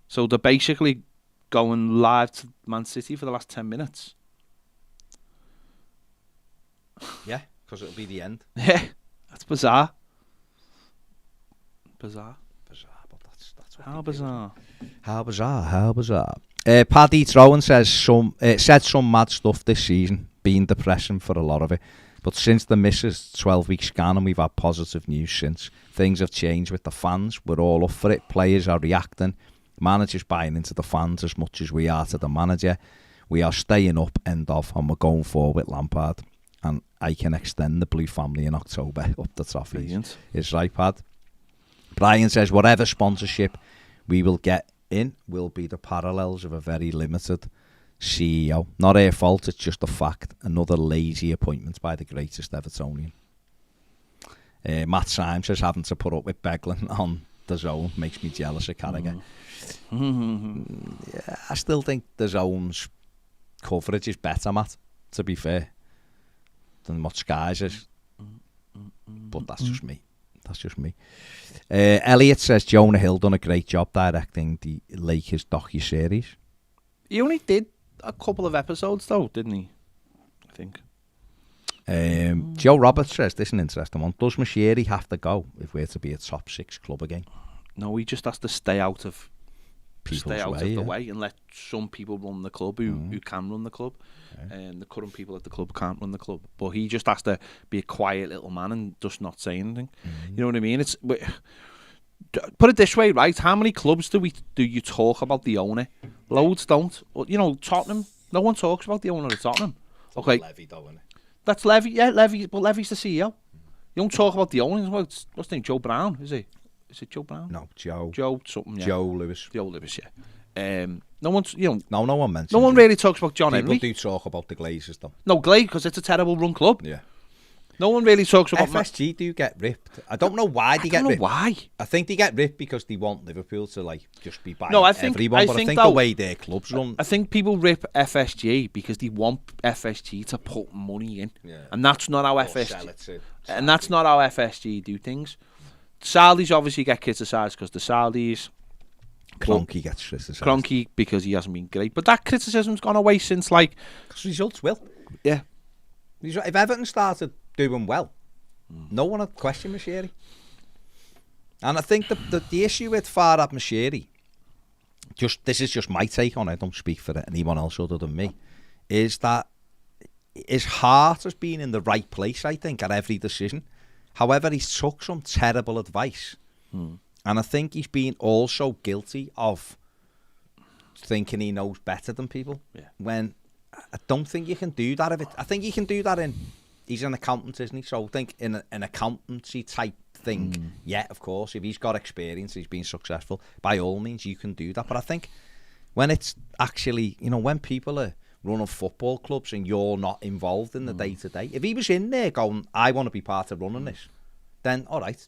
so they're basically going live to Man City for the last 10 minutes. Yeah, because it'll be the end. Yeah, that's bizarre. But that's what How bizarre. Paddy Trowan says said some mad stuff this season, being depressing for a lot of it. But since the missus 12-week scan and we've had positive news since, things have changed with the fans. We're all up for it. Players are reacting. Managers buying into the fans as much as we are to the manager. We are staying up, end of, and we're going forward with Lampard. And I can extend the Blue family in October up the Toffee. Is right, Pad. Brian says, whatever sponsorship we will get in will be the parallels of a very limited CEO. Not her fault, it's just a fact. Another lazy appointment by the greatest Evertonian. Matt Symes says, having to put up with Beglin on the Zone makes me jealous of Carragher. Yeah, I still think the Zone's coverage is better, Matt, to be fair, than what Sky's is. But that's just me. Elliot says Jonah Hill done a great job directing the Lakers docu-series. He only did a couple of episodes though, didn't he? I think. Joe Roberts says, this is an interesting one. Does Moshiri have to go if we're to be a top 6 club again? No, he just has to stay out of the way and let some people run the club who can run the club. And the current people at the club can't run the club. But he just has to be a quiet little man and just not say anything. You know what I mean? Put it this way, right? How many clubs do you talk about the owner? Loads don't. Tottenham. No one talks about the owner of Tottenham. Okay. Levy, though, isn't it? That's Levy. Yeah, Levy. But Levy's the CEO. You don't talk about the owner. What's his name? Joe Brown, is he? Is it Joe Brown? No, Joe. Joe something. Yeah. Joe Lewis. Yeah. No one's. No one mentions. No one really talks about John Henry. People do talk about the Glazers, though. No, Glaze, because it's a terrible run club. Yeah. No one really talks about FSG. Do get ripped? I don't know why they get ripped. Why? I think they get ripped because they want Liverpool to just be buying I everyone. But I think the way their clubs run, I think people rip FSG because they want FSG to put money in, and that's not how FSG. And that's not how FSG do things. Saudis obviously get criticised because the Saudis. Kroenke gets criticised. Kroenke because he hasn't been great, but that criticism's gone away since because results will. Yeah. If Everton started doing well, no one would question Moshiri. And I think the issue with Farhad Moshiri, this is just my take on it, I don't speak for anyone else other than me, is that his heart has been in the right place, I think, at every decision. However, he's took some terrible advice. And I think he's been also guilty of thinking he knows better than people. Yeah. When I don't think you can do that. I think you can do that he's an accountant, isn't he? So I think in an accountancy type thing, yeah, of course, if he's got experience, he's been successful, by all means, you can do that. But I think when it's actually, when people are running football clubs and you're not involved in the day-to-day, if he was in there going, I want to be part of running this, then, all right,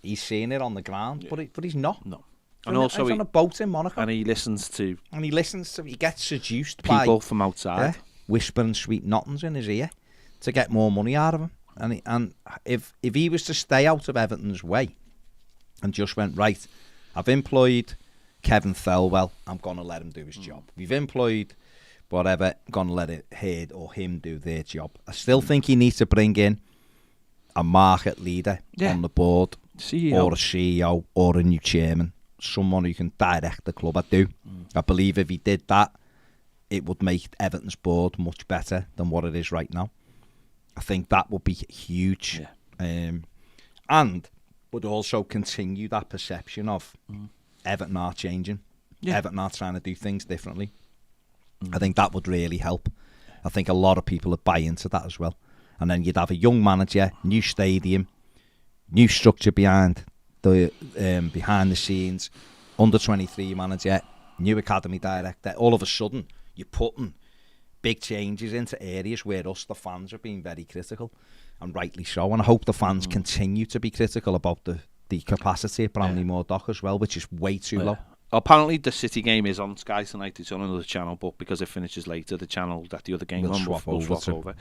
he's seeing it on the ground, but he's not. No. And also he's on a boat in Monaco. And he listens to... he gets seduced people by... people from outside. Yeah, whispering sweet nothings in his ear to get more money out of him. And if he was to stay out of Everton's way and just went, right, I've employed Kevin Thelwell, I'm going to let him do his job. We've employed whatever, I'm going to let it or him do their job. I still think he needs to bring in a market leader on the board, CEO. Or a CEO or a new chairman, someone who can direct the club. I do. I believe if he did that, it would make Everton's board much better than what it is right now. I think that would be huge. Yeah. And would also continue that perception of Everton are changing. Yeah. Everton are trying to do things differently. I think that would really help. I think a lot of people would buy into that as well. And then you'd have a young manager, new stadium, new structure behind the scenes, under 23 manager, new academy director. All of a sudden, you're putting big changes into areas where us, the fans, are being very critical, and rightly so. And I hope the fans continue to be critical about the capacity of Bramley Moore Dock as well, which is way too low. Apparently, the City game is on Sky tonight. It's on another channel, but because it finishes later, the channel that the other game will swap over.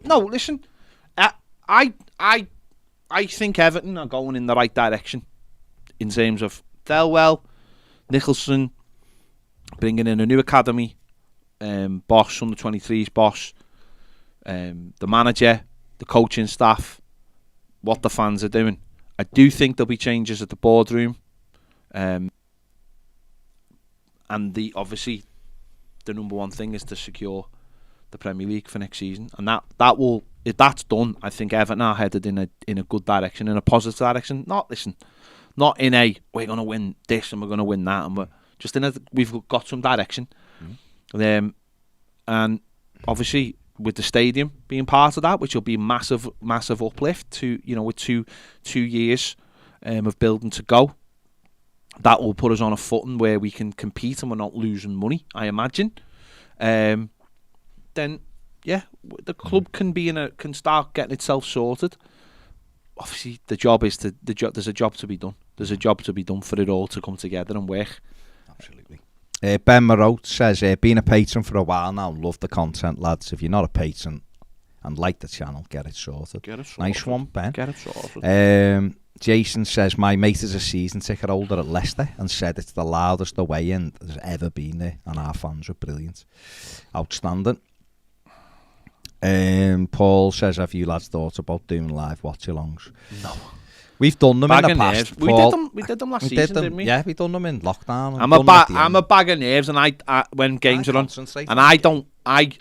No, listen, I think Everton are going in the right direction in terms of Thelwell, Nicholson, bringing in a new academy, boss, under 23s boss, the manager, the coaching staff, what the fans are doing. I do think there'll be changes at the boardroom. And obviously the number one thing is to secure the Premier League for next season, and that will, if that's done, I think Everton are headed in a good direction, in a positive direction. Not in a we're going to win this and we're going to win that, and we're just we've got some direction. And obviously with the stadium being part of that, which will be massive uplift to with two years of building to go. That will put us on a footing where we can compete and we're not losing money, I imagine. Then, yeah, the club can start getting itself sorted. Obviously, there's a job to be done. There's a job to be done for it all to come together and work. Absolutely. Ben Marote says, been a patron for a while now, love the content, lads. If you're not a patron and like the channel, get it sorted. Nice one, Ben. Get it sorted. Jason says, my mate is a season ticket holder at Leicester and said it's the loudest away end there's ever been there, and our fans were brilliant. Outstanding. Paul says, have you lads thought about doing live watch-alongs? No. We've done them in the past. We did them last season, didn't we? Yeah, we done them in lockdown. I'm a bag of nerves, and I when games are on, and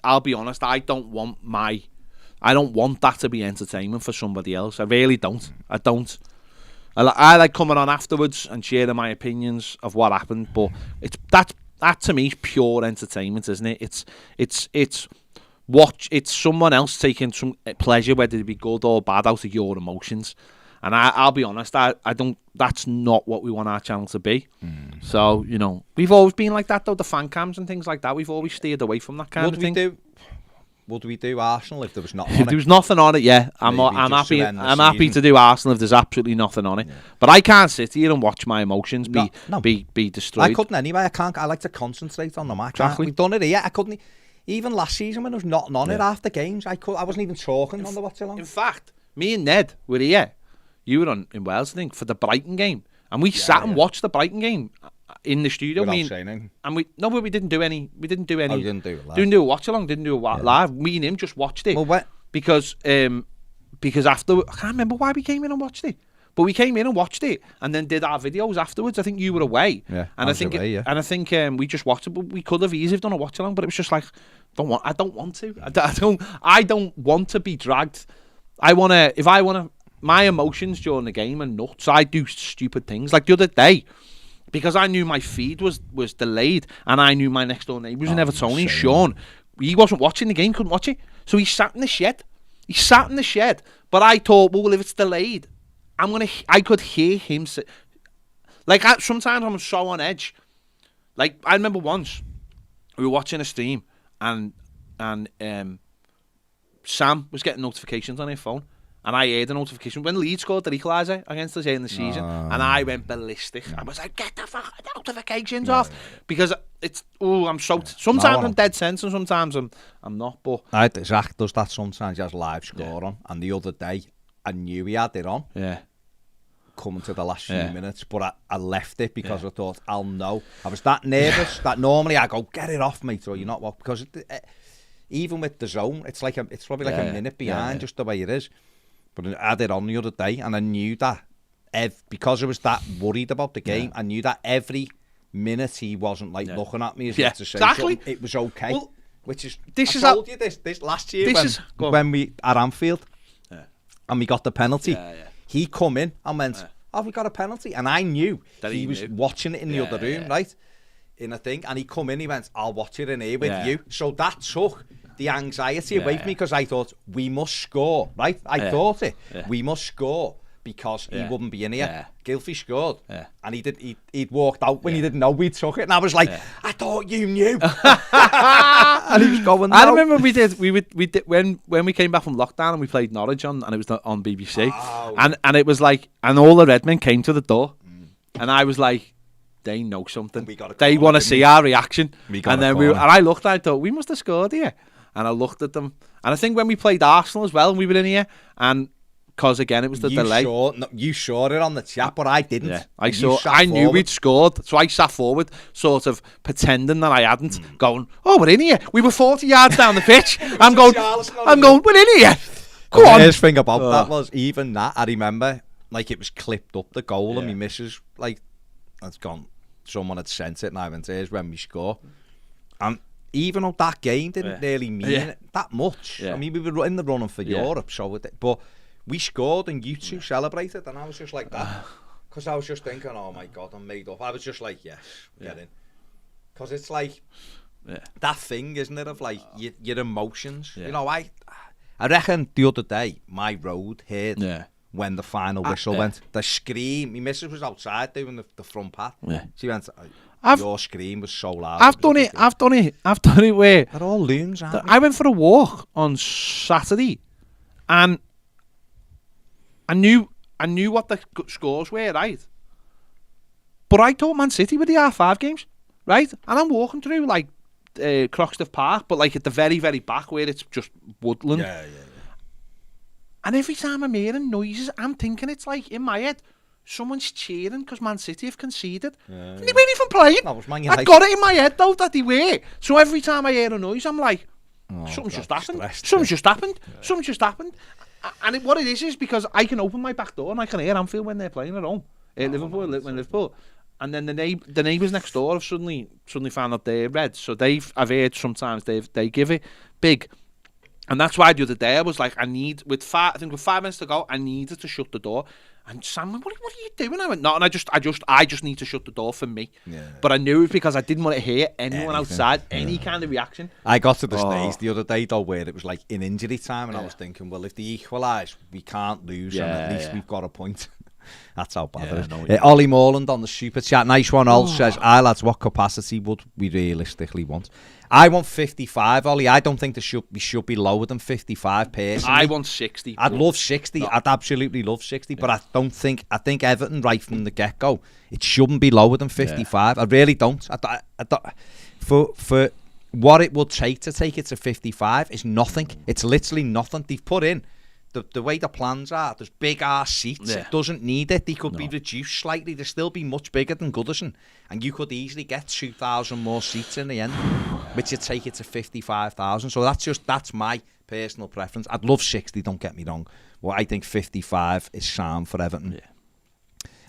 I'll be honest, I don't want that to be entertainment for somebody else. I really don't. I don't. I like coming on afterwards and sharing my opinions of what happened, but that to me is pure entertainment, isn't it? It's someone else taking some pleasure, whether it be good or bad, out of your emotions. And I'll be honest, I don't. That's not what we want our channel to be. So we've always been like that, though. The fan cams and things like that, we've always steered away from that kind of thing. Would we do Arsenal if there was nothing on it? If there was nothing on it, yeah. I'm happy to do Arsenal if there's absolutely nothing on it. Yeah. But I can't sit here and watch my emotions be destroyed. I couldn't anyway. I can't. I like to concentrate on the match. Exactly. We've done it here. I couldn't. Even last season when there was nothing on it after games, I wasn't even talking on the watch along. In fact, me and Ned were here. You were in Wales, I think, for the Brighton game, and we sat and watched the Brighton game in the studio. Without saying anything. And we didn't do any. We didn't do any. Oh, you didn't do it live. Didn't do a watch along. Didn't do a live. Me and him just watched it. Well, because after I can't remember why we came in and watched it. But we came in and watched it, and then did our videos afterwards. I think you were away, Yeah, and I think we just watched it. But we could have easily done a watch along, but it was just like, I don't want to. I don't want to be dragged. My emotions during the game are nuts. I do stupid things like the other day. Because I knew my feed was delayed, and I knew my next door neighbour was an Evertonian, Sean. He wasn't watching the game, couldn't watch it, so he sat in the shed. But I thought, well, if it's delayed, I could hear him say, like, sometimes I'm so on edge. Like, I remember once we were watching a stream, and Sam was getting notifications on her phone. And I heard a notification when Leeds scored the equaliser against us in the season, and I went ballistic. I was like, "Get the fucking notifications off!" Because I'm so. Sometimes I'm dead sense, and sometimes I'm not. But Zach does that sometimes. He has live score on, and the other day I knew he had it on. Yeah. Coming to the last few minutes, but I left it because I thought I'll know. I was that nervous that normally I go, "Get it off, mate," or you're not what, because even with the zone, it's probably like a minute behind, just the way it is. But I had it on the other day, and I knew that because I was that worried about the game, I knew that every minute he wasn't like looking at me as if to say something, it was okay. Well, which is I told you this last year when we at Anfield, and we got the penalty. He come in and went, "Oh, we got a penalty," and I knew that he was watching it in the other room, right, in a thing. And he come in, he went, "I'll watch it in here with you." So that took the anxiety away from me, because I thought we must score, right? I thought it. We must score because he wouldn't be in here. Gylfi scored, and he'd walked out when he didn't know we took it, and I was like, I thought you knew. And he was going. I remember we did when we came back from lockdown and we played Norwich and it was on BBC, and it was like, and all the Redmen came to the door, and I was like, they know something. They want to see our reaction, and then I looked. I thought we must have scored here. And I looked at them, and I think when we played Arsenal as well, and we were in here, and because again it was the delay. You saw it on the chat, but I didn't. Yeah, I knew we'd scored, so I sat forward, sort of pretending that I hadn't. Going, oh, we're in here. We were 40 yards down the pitch. I'm going, we're in here. Go on. The first thing about that was even that I remember, like it was clipped up the goal, and my missus that's gone. Someone had sent it, and I went, "Here's when we score," and. Even though that game didn't really mean it that much. I mean, we were in the running for Europe, but we scored and you two celebrated, and I was just like that. Because I was just thinking, oh my God, I'm made up. I was just like, yes, get in. Because it's like that thing, isn't it, of like your emotions. You know, I reckon the other day, my road hit when the final whistle went. The scream, my missus was outside doing the front path. She went... Your scream was so loud. I've done it where they're all loons, aren't they? I went for a walk on Saturday, and I knew what the scores were, right? But I thought Man City were the R5 games, right? And I'm walking through like Croxteth Park, but like at the very, very back where it's just woodland. And every time I'm hearing noises, I'm thinking it's like in my head. Someone's cheering because Man City have conceded. And they weren't even playing. That was Man United. I got it in my head though that they were. So every time I hear a noise, I'm like, something's just happened. Something's just happened. Something's just happened. And what it is because I can open my back door and I can hear Anfield when they're playing at home. Liverpool. And then the neighbours next door have suddenly found out they're red. So I've heard sometimes they give it big. And that's why the other day I was like, with 5 minutes to go, I needed to shut the door. And Sam went, what are you doing? I went, no, and I just need to shut the door for me. But I knew it because I didn't want to hear anyone outside, any kind of reaction. I got to the stage the other day though where it was like in injury time, and I was thinking, well, if they equalise, we can't lose, and at least we've got a point. That's how bad it is. Ollie Morland on the super chat, nice one. Ol says, "Hi lads, what capacity would we realistically want?" I want 55, Ollie. I don't think we should be lower than 55 personally. I want 60. I'd love 60. No. I'd absolutely love 60, but I think Everton right from the get-go, it shouldn't be lower than 55. I really don't. I don't for what it would take to take it to 55 is nothing. It's literally nothing. They've put in the way the plans are, there's big ass seats. It doesn't need it. They could be reduced slightly. They'd still be much bigger than Goodison, and you could easily get 2,000 more seats in the end, which would take it to 55,000. So that's my personal preference. I'd love 60. Don't get me wrong. Well, I think 55 is sound for Everton.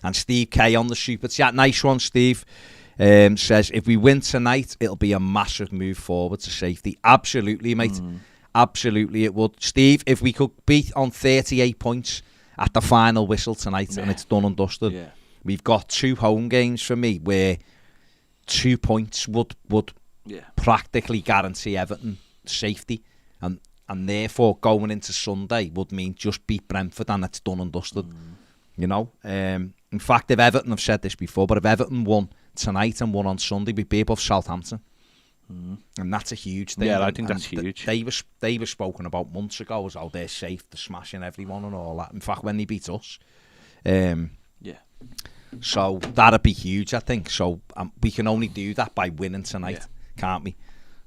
And Steve K on the super chat, nice one, Steve, says, if we win tonight, it'll be a massive move forward to safety. Absolutely, mate. Absolutely, it would. Steve, if we could beat on 38 points at the final whistle tonight and it's done and dusted, we've got 2 home games for me where 2 points would practically guarantee Everton safety. And therefore, going into Sunday would mean just beat Brentford and it's done and dusted. You know? In fact, if Everton, I've said this before, but if Everton won tonight and won on Sunday, we'd be above Southampton. And that's a huge thing. Yeah, I think that's huge. They were spoken about months ago as how they're safe, they're smashing everyone and all that. In fact, when they beat us. So that'd be huge, I think. So we can only do that by winning tonight, can't we?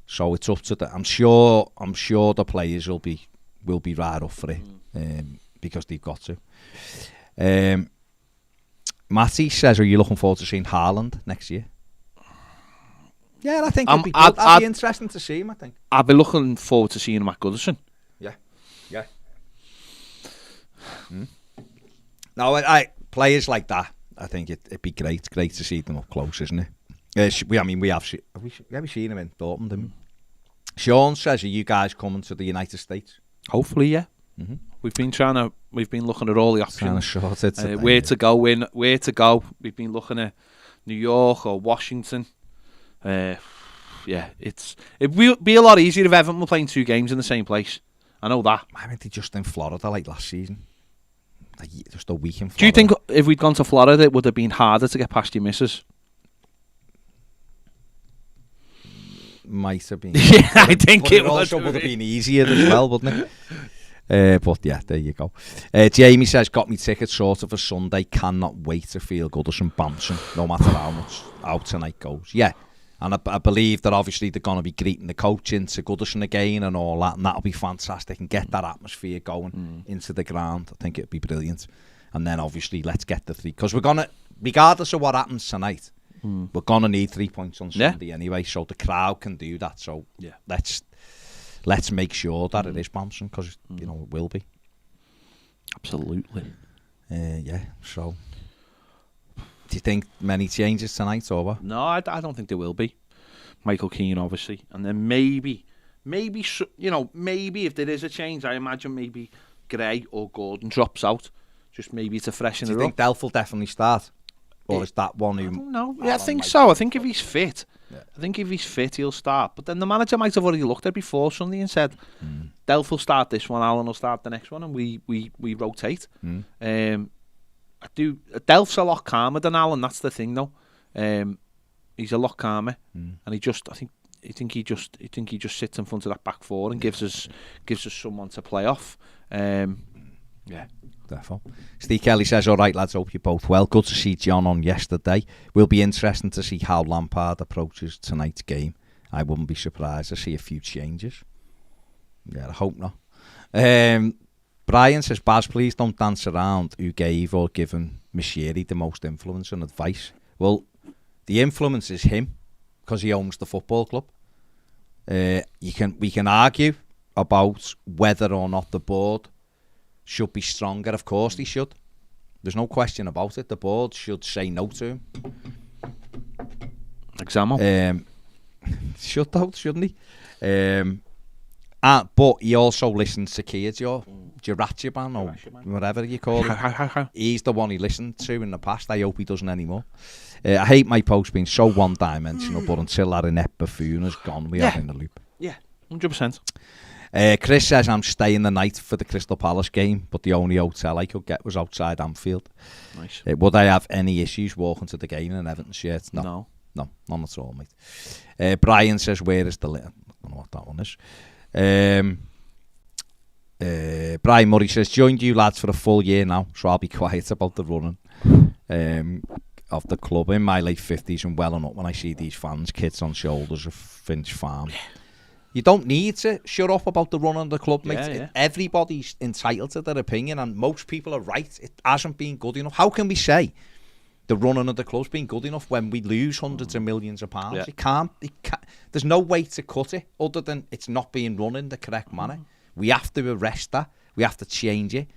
So it's up to the. I'm sure the players will be right up for it because they've got to. Matthew says, "Are you looking forward to seeing Haaland next year?" Yeah, I think it'd be good. That'd be interesting to see him. I think I'd be looking forward to seeing him at Goodison. Yeah. No, I players like that. I think it'd be great to see them up close, isn't it? We have seen him in Dortmund, didn't we? Sean says, are you guys coming to the United States? Hopefully, yeah. We've been looking at all the options. Short it where to go. We've been looking at New York or Washington. It'd be a lot easier if Everton were playing 2 games in the same place. I know that. I mean, they just in Florida like last season. Just a week in Florida. Do you think if we'd gone to Florida, it would have been harder to get past your missus? Might have been. Yeah, I think it also would have been easier as well, wouldn't it? But yeah, there you go. Jamie says, got me tickets sorted for Sunday. Cannot wait to feel Goodison bouncing, no matter how tonight goes. Yeah, and I believe that obviously they're going to be greeting the coach into Goodison again and all that, and that'll be fantastic and get that atmosphere going into the ground. I think it'd be brilliant. And then obviously let's get the 3, because we're going to, regardless of what happens tonight, we're going to need 3 points on Sunday anyway, so the crowd can do that. So let's make sure that it is bouncing, because you know it will be. Absolutely. So do you think many changes tonight or what? No, I don't think there will be. Michael Keane, obviously, and then maybe if there is a change, I imagine maybe Gray or Gordon drops out, just maybe to freshen it up. Do you think Delph will definitely start? Or is that one who... I don't know. Yeah, I think so. I think if he's fit, he'll start. But then the manager might have already looked at before Sunday and said, Delph will start this one, Alan will start the next one, and we rotate. Delph's a lot calmer than Alan. That's the thing, though. He's a lot calmer, and I think he just sits in front of that back 4 and gives us someone to play off. Therefore. Steve Kelly says, all right, lads, hope you're both well. Good to see John on yesterday. Will be interesting to see how Lampard approaches tonight's game. I wouldn't be surprised to see a few changes. Yeah, I hope not. Brian says, Baz, please don't dance around who gave or given Mishiri the most influence and advice. Well, the influence is him, because he owns the football club. We can argue about whether or not the board should be stronger. Of course they should. There's no question about it. The board should say no to him. Example. Should though, shouldn't he? But he also listens to kids, Jirachiban or whatever you call it. He's the one he listened to in the past. I hope he doesn't anymore. I hate my post being so one-dimensional, but until that inept buffoon is gone, we are in the loop. Yeah, 100%. Chris says, I'm staying the night for the Crystal Palace game, but the only hotel I could get was outside Anfield. Nice. Would I have any issues walking to the game in an Everton shirt? No, none at all, mate. Brian says, where is the... I don't know what that one is. Brian Murray says, joined you lads for a full year now, so I'll be quiet about the running of the club. In my late 50s and welling up when I see these fans, kids on shoulders of Finch Farm. You don't need to shut up about the run of the club, mate. Everybody's entitled to their opinion, and most people are right. It hasn't been good enough. How can we say the running of the club's been good enough when we lose hundreds of millions of pounds? It can't. There's no way to cut it other than it's not being run in the correct manner. We have to arrest that. We have to change it.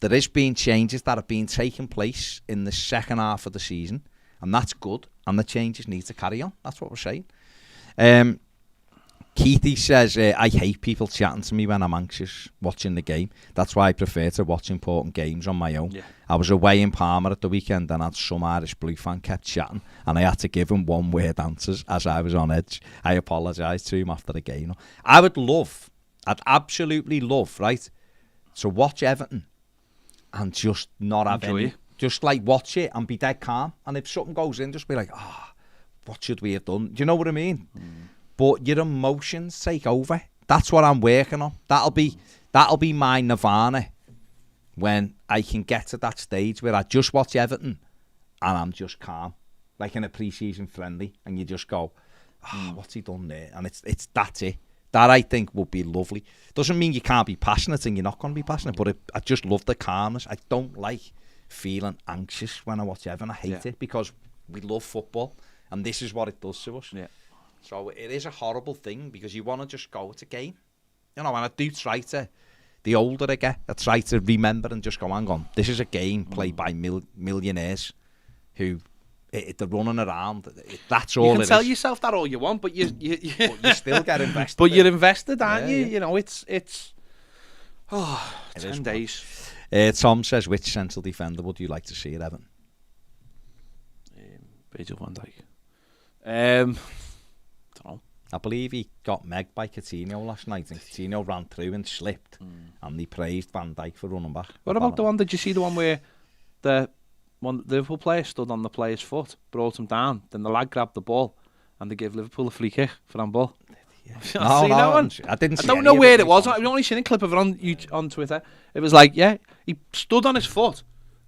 there has been changes that have been taking place in the second half of the season, and that's good, and the changes need to carry on. That's what we're saying. Keithy says, I hate people chatting to me when I'm anxious watching the game. That's why I prefer to watch important games on my own. Yeah. I was away in Palmer at the weekend and had some Irish Blue fan kept chatting, and I had to give him one-word answers as I was on edge. I apologised to him after the game. I'd absolutely love, right, to watch Everton and just not have any, just like watch it and be dead calm. And if something goes in, just be like, what should we have done? Do you know what I mean? But your emotions take over. That's what I'm working on. That'll be my nirvana when I can get to that stage where I just watch Everton and I'm just calm, like in a pre-season friendly, and you just go, what's he done there? And that's it. That I think would be lovely. Doesn't mean you can't be passionate and you're not going to be passionate, but I just love the calmness. I don't like feeling anxious when I watch Everton. I hate it because we love football and this is what it does to us. Yeah. So it is a horrible thing because you want to just go, it's a game. You know, and I do try to, the older I get, I try to remember and just go, hang on, this is a game played by millionaires who, they're running around. That's all it is. You can tell yourself that all you want, but you still get invested. But you're invested, aren't you? Yeah. You know, it's 10 days. Tom says, which central defender would you like to see at Everton? Virgil van Dijk. I believe he got megged by Coutinho last night, and Coutinho ran through and slipped, and they praised Van Dijk for running back. What about the one? Did you see the one where the Liverpool player stood on the player's foot, brought him down, then the lad grabbed the ball, and they gave Liverpool a free kick for that ball? Yeah. I didn't see. I don't know where it was. I've only seen a clip of it on Twitter. It was like, he stood on his foot.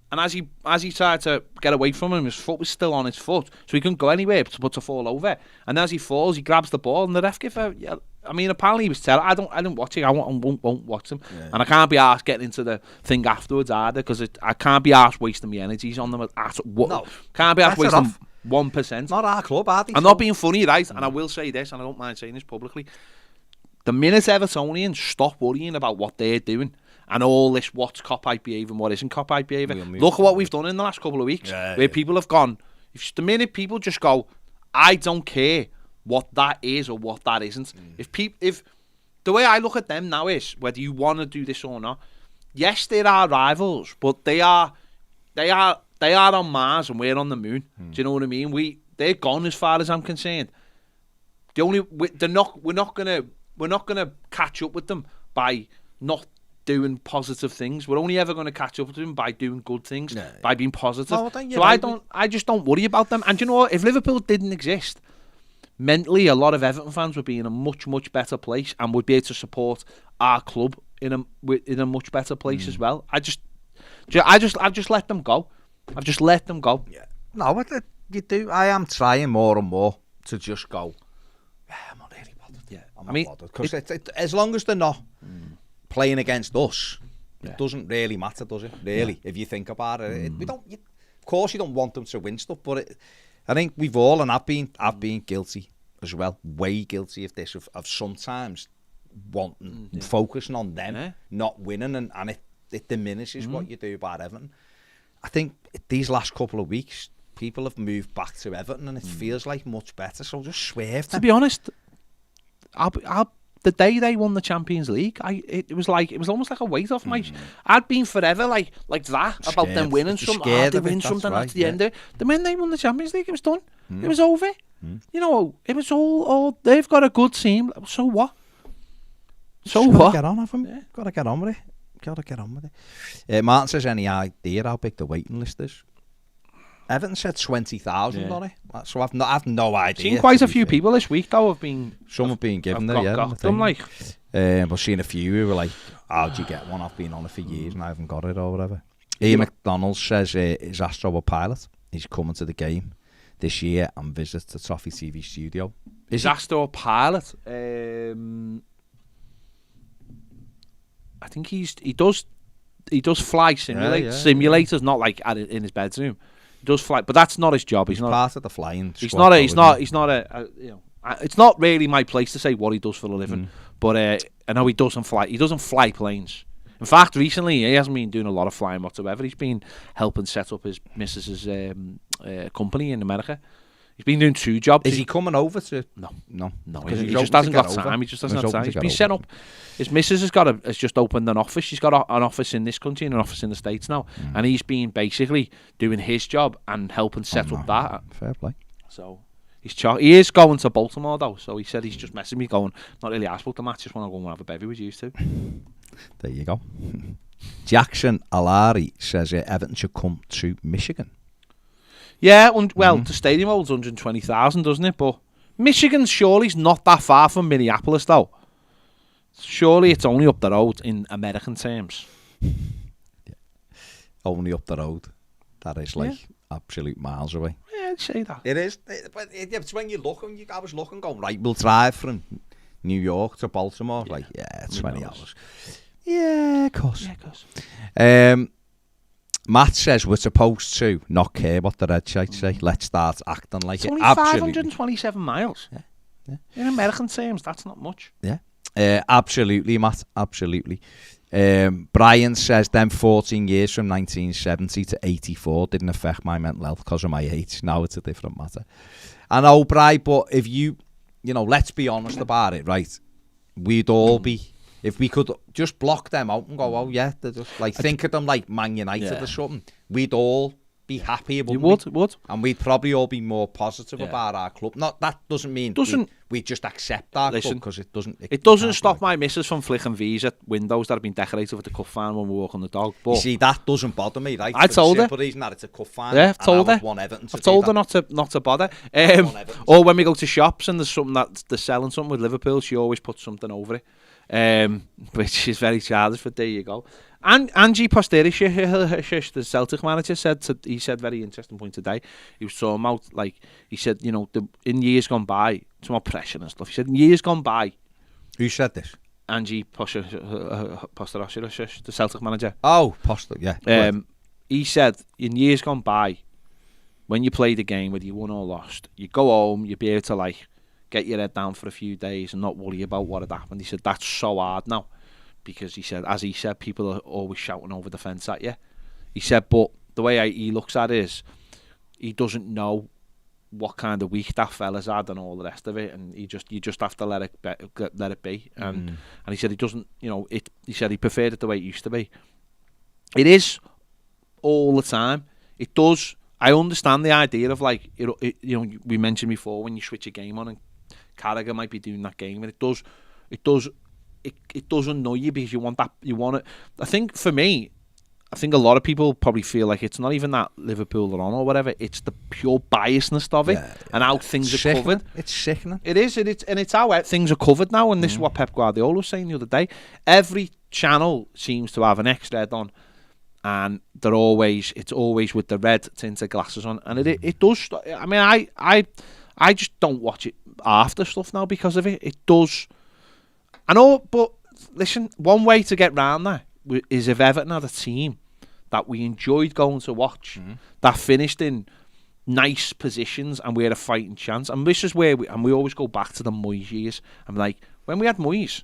And as he tried to get away from him, his foot was still on his foot, so he couldn't go anywhere but to fall over. And as he falls, he grabs the ball, and the ref apparently he was telling. I don't watch it. I won't watch them, and I can't be arsed getting into the thing afterwards either because I can't be arsed wasting my energies on them. Can't be arsed wasting 1%. Not our club, are they? I'm not being funny, right? And I will say this, and I don't mind saying this publicly. The minute Evertonians stop worrying about what they're doing. And all this, what's cop-out behaviour and what isn't cop-out behaviour. Look at what we've done in the last couple of weeks, where people have gone. The minute people just go, I don't care what that is or what that isn't. If the way I look at them now is whether you want to do this or not. Yes, they're our rivals, but they are on Mars and we're on the moon. Do you know what I mean? They're gone as far as I'm concerned. We're not gonna catch up with them by not doing positive things. We're only ever going to catch up with them by doing good things, by being positive. So I just don't worry about them. And you know what? If Liverpool didn't exist, mentally, a lot of Everton fans would be in a much, much better place and would be able to support our club in a much better place as well. I've just let them go. I've just let them go. Yeah. No, what you do? I am trying more and more to just go. I'm not really bothered. Yeah, I'm not bothered because as long as they're not playing against us, it doesn't really matter, does it? Really, if you think about it, we don't. Of course, you don't want them to win stuff, but I think we've all, and I've been guilty as well, way guilty of this, of sometimes wanting, focusing on them, not winning, and it diminishes what you do about Everton. I think these last couple of weeks, people have moved back to Everton, and it feels like much better. So just swerve them. To be honest, the day they won the Champions League, it was almost like a weight off my. I'd been forever like that scared, about them winning something. They win something at the end. Then when they won the Champions League, it was done. It was over. You know, it was all. They've got a good team. So what? So what? Get on with them. Got to get on with it. Martin says, any idea how big the waiting list is? Everton said 20,000 on it, so I've no idea. Seen quite a few people this week though have been. Some have been given it, got them like. I've seen a few who were like, "How'd you get one? I've been on it for years and I haven't got it or whatever." Ian McDonald says, "Is Astro a pilot? He's coming to the game this year and visits the Toffee TV studio." Is Astro a pilot? I think he does fly simulators, not like in his bedroom. He does fly, but that's not his job. He's not part of the flying. He's not a you know. It's not really my place to say what he does for a living. But I know he doesn't fly. He doesn't fly planes. In fact, recently he hasn't been doing a lot of flying whatsoever. He's been helping set up his missus's company in America. He's been doing 2 jobs. Is he coming over to? No. He He just hasn't got time. He just doesn't have time. He's been set up. His missus has just opened an office. She's got an office in this country and an office in the States now. And he's been basically doing his job and helping set up that. Fair play. So he is going to Baltimore though. So he said he's just messaging me going, not really asked about the match, just want to go and have a bevy with you too. There you go. Jackson Alari says Everton should come to Michigan. Yeah, the stadium holds 120,000, doesn't it? But Michigan surely's not that far from Minneapolis, though. Surely it's only up the road in American terms. Yeah. Only up the road. That is absolute miles away. Yeah, I'd say that. It is. But it's when you look, I was looking, going, right, we'll drive from New York to Baltimore. Yeah. Like, 20 hours. Yeah, of course. Yeah, of course. Matt says we're supposed to not care what the red shirts say. Let's start acting like it's only Absolutely. 527 miles. Yeah. In American terms, that's not much. Yeah. Absolutely, Matt. Absolutely. Brian says them 14 years from 1970 to 84 didn't affect my mental health because of my age. Now it's a different matter. I know, Brian, but if you let's be honest about it, right? We'd all be. If we could just block them out and go, oh yeah, they're just think of them like Man United or something, we'd all be happier. You would. And we'd probably all be more positive about our club. Not that doesn't mean we just accept our club because it doesn't. It doesn't stop my missus from flicking V's at windows that have been decorated with the cuff fan when we walk on the dog. But you see, that doesn't bother me, right? I told her. For the reason that it's a cuff fan. Yeah, I've told her. I've told her not to bother. Or when we go to shops and there's something that they're selling something with Liverpool, she always puts something over it. Which is very childish, but there you go. And Angie Posterish, the Celtic manager, said very interesting point today. He was talking about, he said, in years gone by, it's more pressure and stuff. He said, in years gone by. Who said this? Angie Posterish, the Celtic manager. Oh, yeah. He said, in years gone by, when you play the game, whether you won or lost, you go home, you'd be able to, get your head down for a few days and not worry about what had happened. He said, that's so hard now. Because he said, people are always shouting over the fence at you. He said, but the way he looks at it is, he doesn't know what kind of week that fella's had and all the rest of it, and you just have to let it be. And he said he doesn't, he said he preferred it the way it used to be. It is all the time. It does. I understand the idea of we mentioned before when you switch a game on and Carragher might be doing that game, and it does annoy you because you want it. I think for me, a lot of people probably feel like it's not even that Liverpool are on or whatever. It's the pure biasness of it and how things are covered. It's sickening. It is, and it's how things are covered now. And this is what Pep Guardiola was saying the other day. Every channel seems to have an X-red on, and it's always with the red tinted glasses on, and it does. I mean, I just don't watch it after stuff now because of it. It does. I know, but listen, one way to get round that is if Everton had a team that we enjoyed going to watch, that finished in nice positions and we had a fighting chance. And this is where we always go back to the Moyes years. I'm like, when we had Moyes,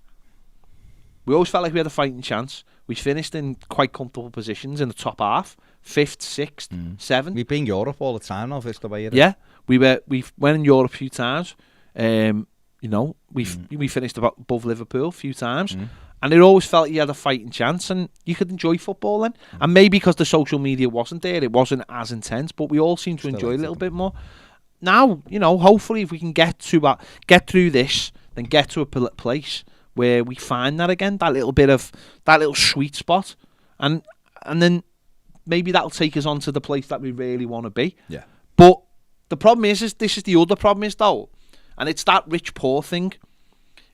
we always felt like we had a fighting chance. We finished in quite comfortable positions in the top half, 5th, 6th, 7th. We've been in Europe all the time now, is the way it is. Yeah, we went in Europe a few times. We finished above Liverpool a few times, and it always felt you had a fighting chance, and you could enjoy football then. And maybe because the social media wasn't there, it wasn't as intense, but we all seem to enjoy it a little bit more. Now, hopefully, if we can get through this, then get to a place where we find that again, that little sweet spot, and then maybe that'll take us on to the place that we really want to be. Yeah. But the problem is this is the other problem is though, and it's that rich poor thing.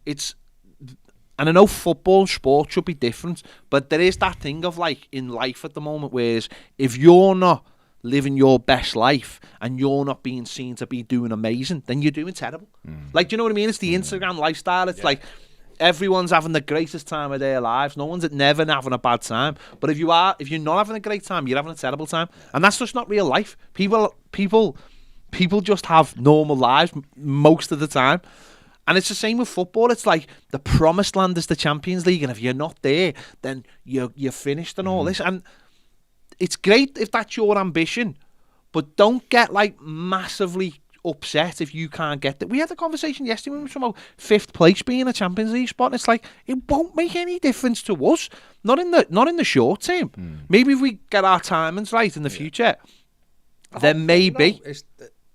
And I know football and sport should be different, but there is that thing of in life at the moment, whereas if you're not living your best life and you're not being seen to be doing amazing, then you're doing terrible. Do you know what I mean? It's the Instagram lifestyle. It's everyone's having the greatest time of their lives. No one's never having a bad time. But if you're not having a great time, you're having a terrible time. And that's just not real life. People just have normal lives most of the time. And it's the same with football. It's like the promised land is the Champions League, and if you're not there, then you're finished and all this. And it's great if that's your ambition, but don't get like massively upset if you can't get that. We had a conversation yesterday when we were talking about 5th place being a Champions League spot, and it's like it won't make any difference to us. Not in the short term. Maybe if we get our timings right in the future, then maybe.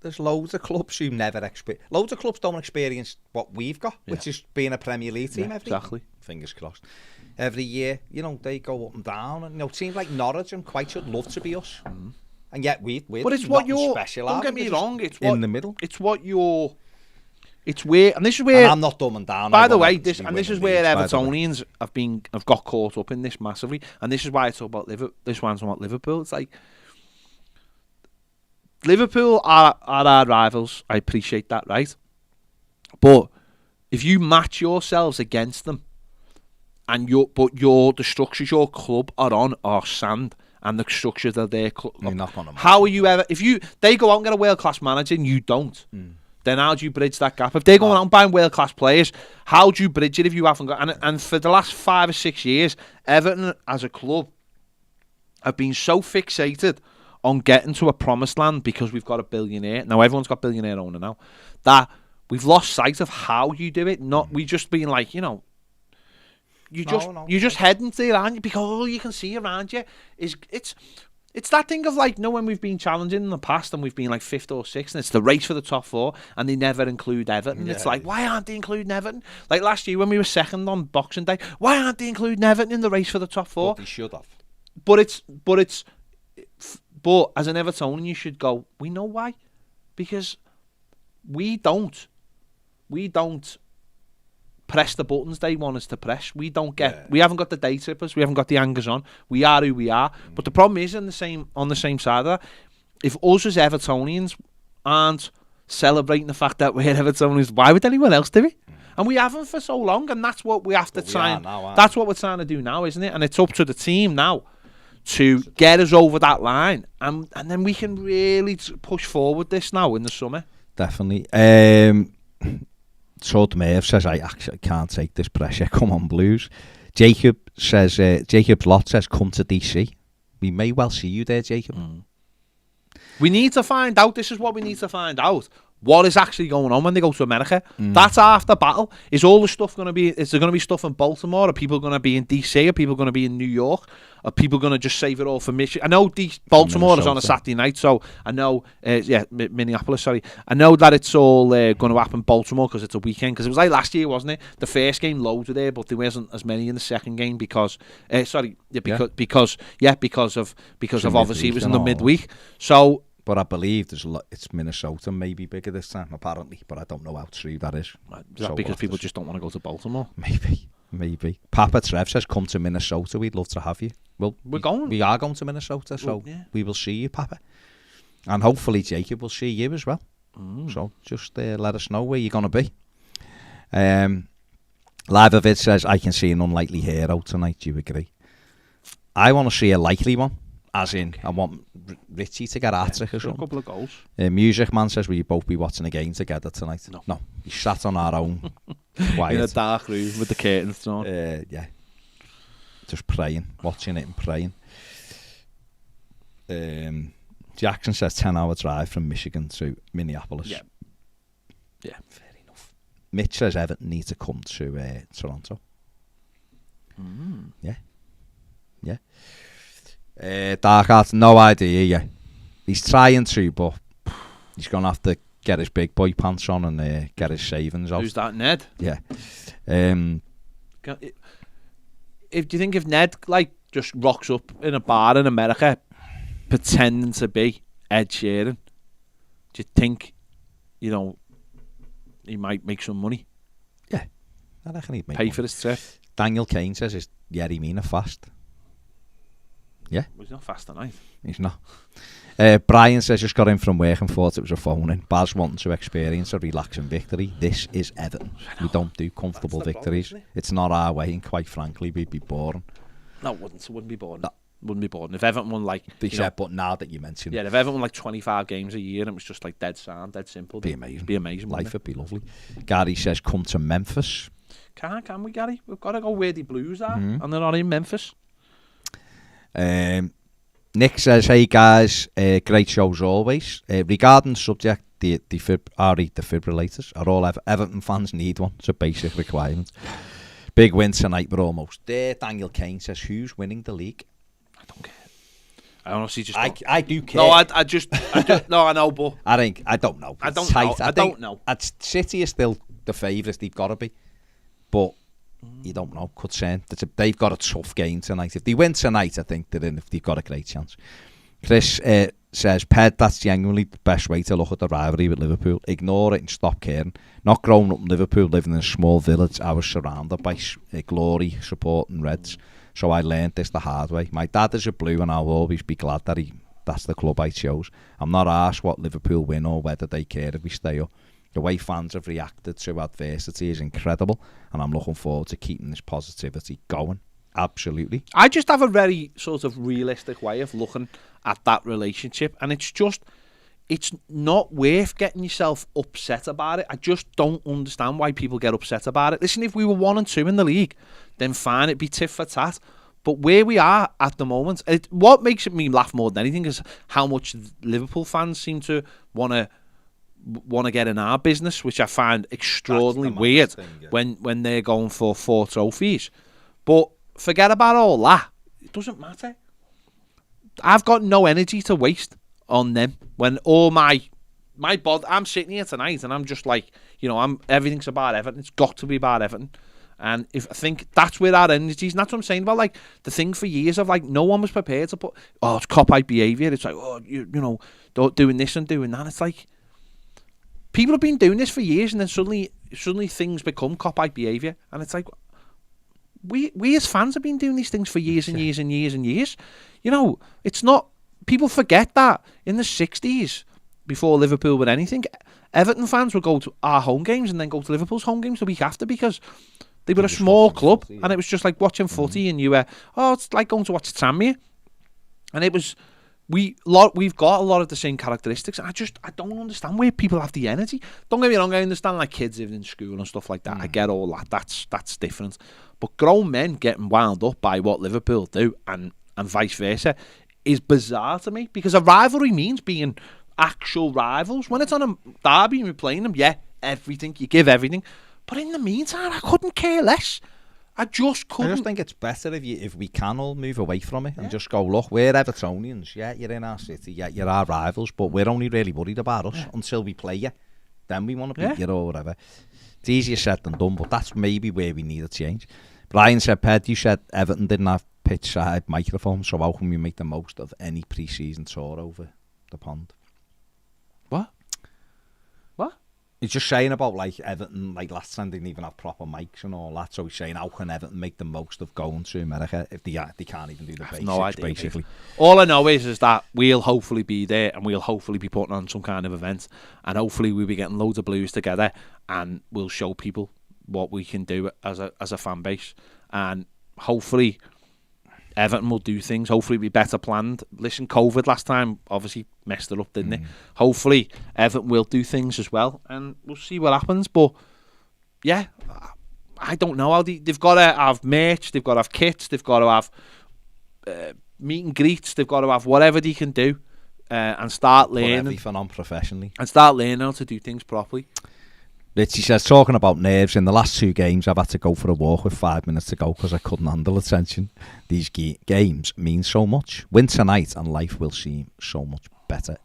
There's loads of clubs who never experience. Loads of clubs don't experience what we've got, which is being a Premier League team every year. Exactly. Fingers crossed. Every year, they go up and down, and teams like Norwich and quite should love to be us. And yet we're but it's what you're special. Don't get me wrong. It's in the middle. It's what you're. It's where, and this is where. And I'm not dumbing down. By the way, this is where Evertonians have got caught up in this massively, and this is why I talk about Liverpool. This one's about Liverpool. It's like Liverpool are our rivals. I appreciate that, right? But if you match yourselves against them, and the structures your club are on are sand, and the structures of their club, how are you ever? If they go out and get a world class manager and you don't, then how do you bridge that gap? If they're going out and buying world class players, how do you bridge it if you haven't got? And for the last 5 or 6 years, Everton as a club have been so fixated on getting to a promised land because we've got a billionaire. Now everyone's got billionaire owner now. That we've lost sight of how you do it. Not we just being like, you just heading there, aren't you? Because all you can see around you is it's that thing of like, when we've been challenging in the past and we've been like 5th or 6th, and it's the race for the top 4, and they never include Everton. It's like, why aren't they including Everton? Like last year when we were 2nd on Boxing Day, why aren't they including Everton in the race for the top 4? But they should have. But as an Evertonian, you should go, we know why. Because we don't press the buttons they want us to press. We don't get. We haven't got the day trippers. We haven't got the hangers on. We are who we are. But the problem is on the same side of that, if us as Evertonians aren't celebrating the fact that we're Evertonians, why would anyone else do it? And we haven't for so long, and that's what we have to try. That's what we're trying to do now, isn't it? And it's up to the team now to get us over that line, and then we can really push forward this now in the summer. Definitely. Todd Merv says, I actually can't take this pressure. Come on, Blues. Jacob says, Jacob's lot says, come to DC. We may well see you there, Jacob. We need to find out. This is what we need to find out. What is actually going on when they go to America? That's half the battle. Is all the stuff going to be? Is there going to be stuff in Baltimore? Are people going to be in DC? Are people going to be in New York? Are people going to just save it all for Michigan? I know Baltimore is on a Saturday night, so I know. Minneapolis. Sorry, I know that it's all going to happen in Baltimore because it's a weekend. Because it was like last year, wasn't it? The first game loads were there, but there wasn't as many in the second game because because of obviously it was in the midweek. So. But I believe it's Minnesota maybe bigger this time, apparently. But I don't know how true that is. Is that because people just don't want to go to Baltimore? Maybe. Papa Trev says, come to Minnesota. We'd love to have you. Well, we're going. We are going to Minnesota, so we will see you, Papa. And hopefully Jacob will see you as well. So just let us know where you're going to be. Live of it says, I can see an unlikely hero tonight. Do you agree? I want to see a likely one. As in, I want Richie to get hat-trick or something. A couple of goals. Music Man says, will you both be watching a game together tonight? No. We sat on our own. Quiet. In a dark room with the curtains drawn. Yeah. Just praying. Watching it and praying. Jackson says 10-hour drive from Michigan to Minneapolis. Yeah. Fair enough. Mitch says Everton need to come to Toronto. Yeah. Dark Art, no idea. He's trying to, but he's gonna have to get his big boy pants on and get his savings out. Who's that, Ned? Yeah. Do you think if Ned just rocks up in a bar in America pretending to be Ed Sheeran, do you think he might make some money? Yeah, I reckon he'd make pay money for his trip. Daniel Kane says, is Yerry Mina fast? Yeah. Well, he's not fast tonight. He's not. Brian says, just got in from work and thought it was a phone-in. Baz wanting to experience a relaxing victory. This is Everton. We don't do comfortable victories. It's not our way, and quite frankly, we'd be boring. No, it wouldn't be boring. Wouldn't be bored. And if Everton won like... They said, but now that you mention it. Yeah, if Everton won like 25 games a year and it was just like dead sound, dead simple. Be amazing. It'd be amazing. Life would be lovely. Gary says, come to Memphis. Can we, Gary? We've got to go where the Blues are, and they're not in Memphis. Nick says, hey guys, great shows always. Regarding the subject, the defibrillators are all Everton fans need one. It's a basic requirement. Big win tonight, we're almost there. Daniel Kane says, who's winning the league? I don't care. I honestly just I do care. No, I just no, I know, but I don't know. I don't know. City is still the favourites. They've got to be, but you don't know. Could say they've got a tough game tonight. If they win tonight, I think they're in. If they've got a great chance. Chris says, Ped, that's genuinely the best way to look at the rivalry with Liverpool. Ignore it and stop caring. Not growing up in Liverpool, living in a small village, I was surrounded by glory, support and Reds. So I learned this the hard way. My dad is a Blue and I'll always be glad that that's the club I chose. I'm not arsed what Liverpool win or whether they care if we stay up. The way fans have reacted to adversity is incredible and I'm looking forward to keeping this positivity going. Absolutely. I just have a very sort of realistic way of looking at that relationship, and it's not worth getting yourself upset about it. I just don't understand why people get upset about it. Listen, if we were 1 and 2 in the league, then fine, it'd be tit for tat. But where we are at the moment, what makes me laugh more than anything is how much Liverpool fans seem to want to get in our business, which I find extraordinarily weird thing, yeah. when they're going for 4 trophies. But forget about all that. It doesn't matter. I've got no energy to waste on them when all my body. I'm sitting here tonight and I'm just like, everything's about Everton. It's got to be about Everton. And I think that's where our energy is. And that's what I'm saying about like the thing for years of like no one was prepared to put, it's cop-out behaviour. It's like, doing this and doing that. It's like people have been doing this for years and then suddenly things become cop-out behaviour. And it's like, we as fans have been doing these things for years and years and years and years. It's not... People forget that in the 60s, before Liverpool were anything, Everton fans would go to our home games and then go to Liverpool's home games the week after because they were a small club and it was just like watching footy and you were, it's like going to watch Tranmere. And it was... We've got a lot of the same characteristics, and I don't understand where people have the energy. Don't get me wrong, I understand like kids living in school and stuff like that. I get all that. That's different. But grown men getting wound up by what Liverpool do and vice versa is bizarre to me, because a rivalry means being actual rivals. When it's on a derby and we're playing them, everything, you give everything. But in the meantime, I couldn't care less. I just couldn't. I just think it's better if we can all move away from it and just go, look, we're Evertonians. Yeah, you're in our city. Yeah, you're our rivals, but we're only really worried about us until we play you. Then we want to beat you or whatever. It's easier said than done, but that's maybe where we need a change. Brian said, Ped, you said Everton didn't have pitch side microphones, so how can we make the most of any pre-season tour over the pond? What? He's just saying about like Everton, like last time they didn't even have proper mics and all that. So he's saying, how can Everton make the most of going to America if they can't even do the basics? No idea, basically. Mate. All I know is that we'll hopefully be there and we'll hopefully be putting on some kind of event, and hopefully we'll be getting loads of Blues together and we'll show people what we can do as a fan base, and hopefully Everton will do things. Hopefully, be better planned. Listen, COVID last time obviously messed it up, didn't it? Hopefully, Everton will do things as well, and we'll see what happens. But yeah, I don't know how they've got to have merch, they've got to have kits, they've got to have meet and greets, they've got to have whatever they can do, and start learning. Put everything on professionally, and start learning how to do things properly. Richie says, talking about nerves, in the last 2 games I've had to go for a walk with 5 minutes to go because I couldn't handle attention. These games mean so much. Win tonight and life will seem so much better.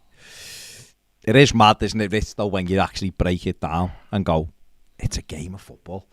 It is mad, isn't it, Rich, though, when you actually break it down and go, it's a game of football,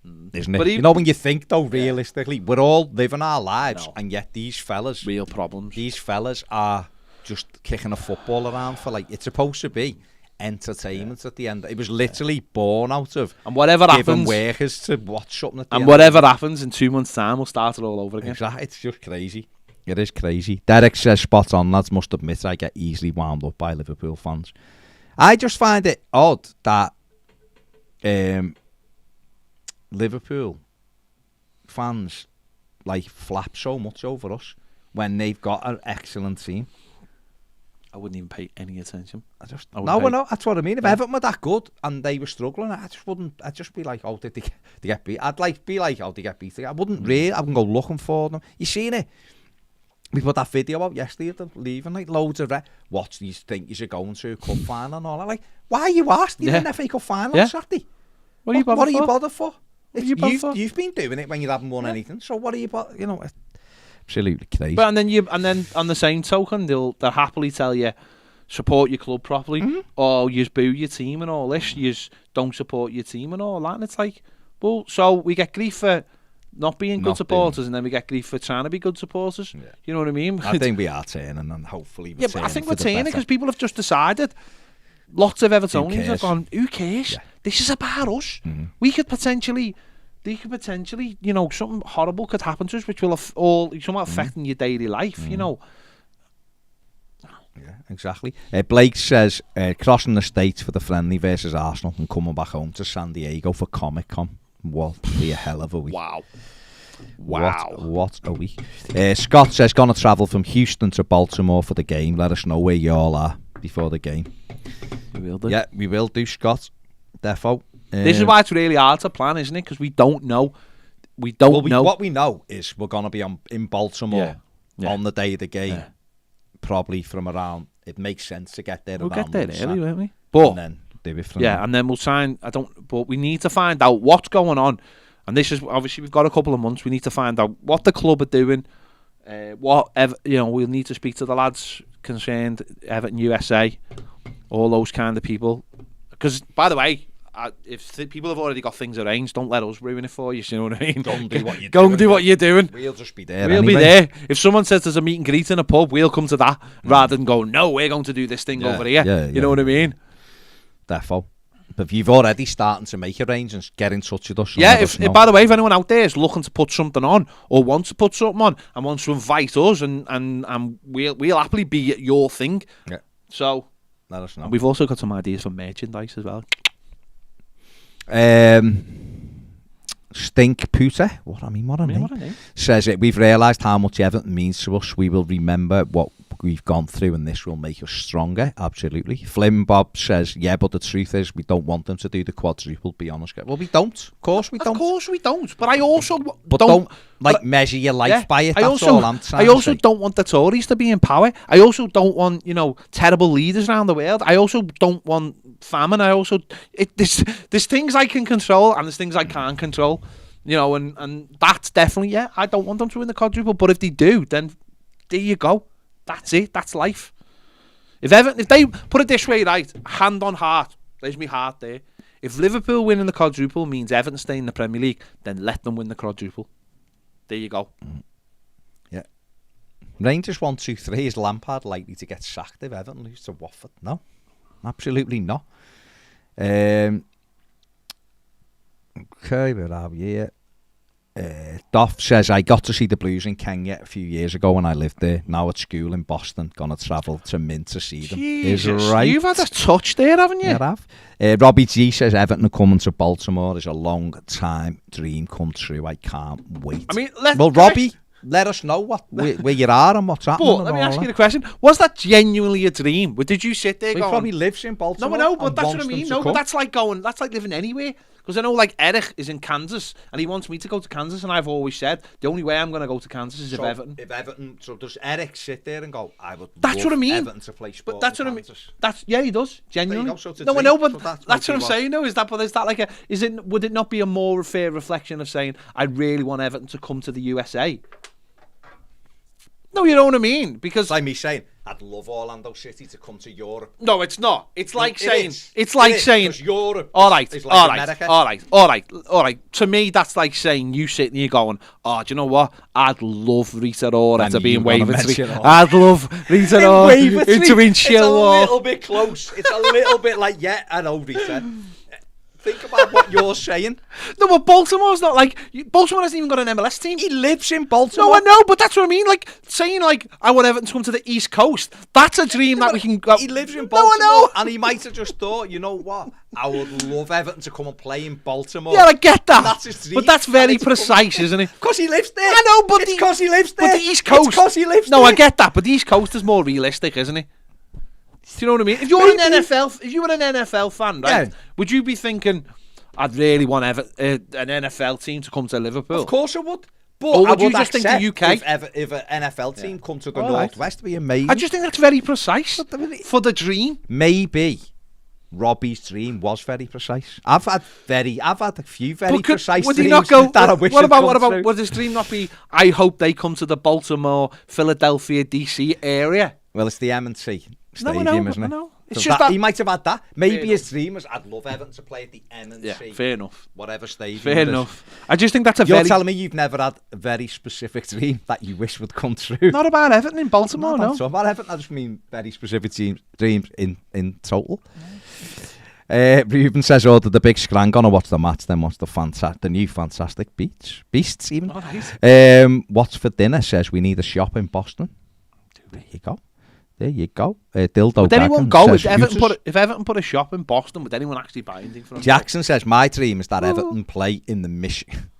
isn't it? But even, when you think, though, realistically, we're all living our lives, and yet these fellas... Real problems. These fellas are just kicking a football around for, like, it's supposed to be entertainment at the end. It was literally born out of and whatever giving happens, workers to watch something at the and end. Whatever happens in 2 months' time, we'll start it all over again. Exactly. It's just crazy. It is crazy. Derek says, spot on, lads. Must admit, I get easily wound up by Liverpool fans. I just find it odd that Liverpool fans like flap so much over us when they've got an excellent team. I wouldn't even pay any attention. No, that's what I mean. If Everton were that good and they were struggling, I just wouldn't. I'd just be like, oh, did they get beat? I'd be like, oh, they get beat. I wouldn't really. I wouldn't go looking for them. You seen it? We put that video out yesterday of them leaving, like loads of what do you think you should go into a cup final and all that. Like, why are you asked? You're in the FA Cup final on Saturday. What are you bothered for? You've been doing it when you haven't won anything. So what are you bothered? You know. Absolutely crazy. But and then on the same token, they'll happily tell you support your club properly, or you boo your team and all this. You don't support your team and all that. And it's like, well, so we get grief for not being good supporters, and then we get grief for trying to be good supporters. Yeah. You know what I mean? I think we are turning, and hopefully we're turning. But I think we're turning because people have just decided. Lots of Evertonians have gone, who cares? Yeah. This is about us. We could potentially. They could potentially, you know, something horrible could happen to us, which will somewhat affecting your daily life, you know. Yeah, exactly. Blake says, crossing the states for the friendly versus Arsenal and coming back home to San Diego for Comic-Con. What be a hell of a week. Wow. What a week. Scott says, gonna travel from Houston to Baltimore for the game. Let us know where you all are before the game. We will do. Yeah, we will do, Scott. Defo. This is why it's really hard to plan, isn't it? Because we don't know. We don't know. What we know is we're going to be in Baltimore on the day of the game, probably from around. It makes sense to get there. We'll get there early, won't we? But and then do it from and then we'll sign. But we need to find out what's going on. And this is obviously we've got a couple of months. We need to find out what the club are doing. We'll need to speak to the lads concerned, Everton USA, all those kind of people. Because by the way. If people have already got things arranged, don't let us ruin it for you. You know what I mean? Go and do what you're doing. Go and do what you're doing. We'll just be there. We'll be there. If someone says there's a meet and greet in a pub, we'll come to that rather than go, no, we're going to do this thing over here. You know what I mean? Defo. But if you've already starting to make arrangements, get in touch with us. If by the way, if anyone out there is looking to put something on or wants to put something on and wants to invite us, and we'll happily be at your thing. Yeah. So let us know. We've also got some ideas for merchandise as well. Stink Pooter, what a name. Says it. We've realised how much Everton means to us. We will remember what we've gone through, and this will make us stronger. Absolutely. Flim Bob says, yeah, but the truth is, we don't want them to do the quadruple. Be honest. Well, we don't. Of course we don't. But I also don't measure your life by it. That's all I'm saying. I also don't want the Tories to be in power. I also don't want terrible leaders around the world. I also don't want famine. There's things I can control and there's things I can't control. And that's definitely I don't want them to win the quadruple. But if they do, then there you go. That's it. That's life. If they put it this way, right, hand on heart, there's my heart there. If Liverpool winning the quadruple means Everton staying in the Premier League, then let them win the quadruple. There you go. Yeah. Rangers 1, 2, 3. Is Lampard likely to get sacked if Everton lose to Watford? No, absolutely not. Okay, where are we here? Doff says, I got to see the Blues in Kenya a few years ago when I lived there. Now at school in Boston, gonna travel to Mint to see them. Jesus, is right. You've had a touch there, haven't you? Yeah, I have. Robbie G says, Everton coming to Baltimore is a long time dream come true. I can't wait. I mean, Robbie, let us know where you are and what's happening. But let me ask you the question: was that genuinely a dream? Or did you sit there? He probably lives in Baltimore. No, but that's what I mean. No, but that's like living anywhere. Because I know, like, Eric is in Kansas, and he wants me to go to Kansas, and I've always said, the only way I'm going to go to Kansas is if Everton. So does Eric sit there and go, I would love what I mean. Everton to play sport. But that's what I mean. He does, genuinely. So no, I know, but that's what I'm saying, though. Is that like would it not be a more fair reflection of saying, I really want Everton to come to the USA? No, you know what I mean? Because like me saying, I'd love Orlando City to come to Europe. No, it's not. It's like saying Europe. All right. To me, that's like saying you sitting here going, "Oh, do you know what? I'd love Rita Ora to be in Wavertree. I'd love Rita Ora to be in Chilwell." It's a little bit close. It's a little bit like, I know Rita. Think about what you're saying. No, but Baltimore's not like... Baltimore hasn't even got an MLS team. He lives in Baltimore. No, I know, but that's what I mean. Like, saying, like, I want Everton to come to the East Coast. That's a dream that we can... He lives in Baltimore. No, I know. And he might have just thought, you know what? I would love Everton to come and play in Baltimore. Yeah, I get that. And that's his dream. But that's very precise, isn't it? Because he lives there. I know, but... It's because he lives there. But the East Coast... It's because he lives no, there. I get that, but the East Coast is more realistic, isn't it? Do you know what I mean? If you were an NFL fan, right? Yeah. Would you be thinking, I'd really want an NFL team to come to Liverpool? Of course I would. But or would you just think the UK? If an NFL team come to the Northwest, it'd be amazing. I just think that's very precise for the dream. Maybe Robbie's dream was very precise. I've had a few very precise would dreams he not go, that I wish what about true. Would his dream not be, I hope they come to the Baltimore, Philadelphia, DC area? Well, it's the M&T Stadium, isn't it? No. It's so just that he might have had that. Maybe his dream was, I'd love Everton to play at the M&T. Yeah, fair enough. Whatever stadium. Fair enough. I just think that's You're telling me you've never had a very specific dream that you wish would come true? Not about Everton in Baltimore, no. Not about Everton, I just mean very specific dreams in total. Ruben says, "Oh, did the big scran gonna watch the match? Then watch the new fantastic beasts even." Oh, nice. What's for dinner? Says we need a shop in Boston. There you go. Dildo. Would anyone go if Everton put a shop in Boston? Would anyone actually buy anything from? Jackson says, "My dream is that Everton play in the Michigan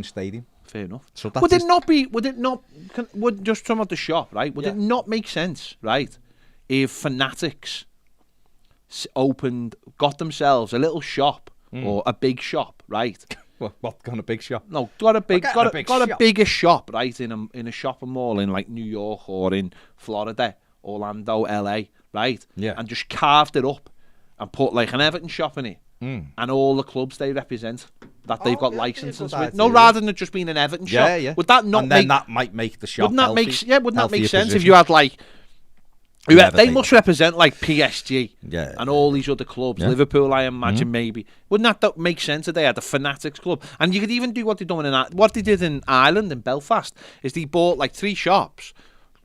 Stadium." Fair enough. So would it not? Just talking about the shop, right? Would it not make sense, right, if Fanatics got themselves a little shop or a big shop, right? What kind of big shop? No, got a bigger shop, right? In a shopping mall in like New York or in Florida, Orlando, LA, right? Yeah. And just carved it up and put like an Everton shop in it, and all the clubs they represent that they've got licenses with. No, rather than it just being an Everton shop. Yeah. Would that not? And then that might make the shop. Wouldn't that make sense if you had like? They must represent like PSG and all these other clubs. Yeah. Liverpool, I imagine, maybe. Wouldn't that make sense if they had a Fanatics club? And you could even do what they did in Ireland, in Belfast, is they bought like 3 shops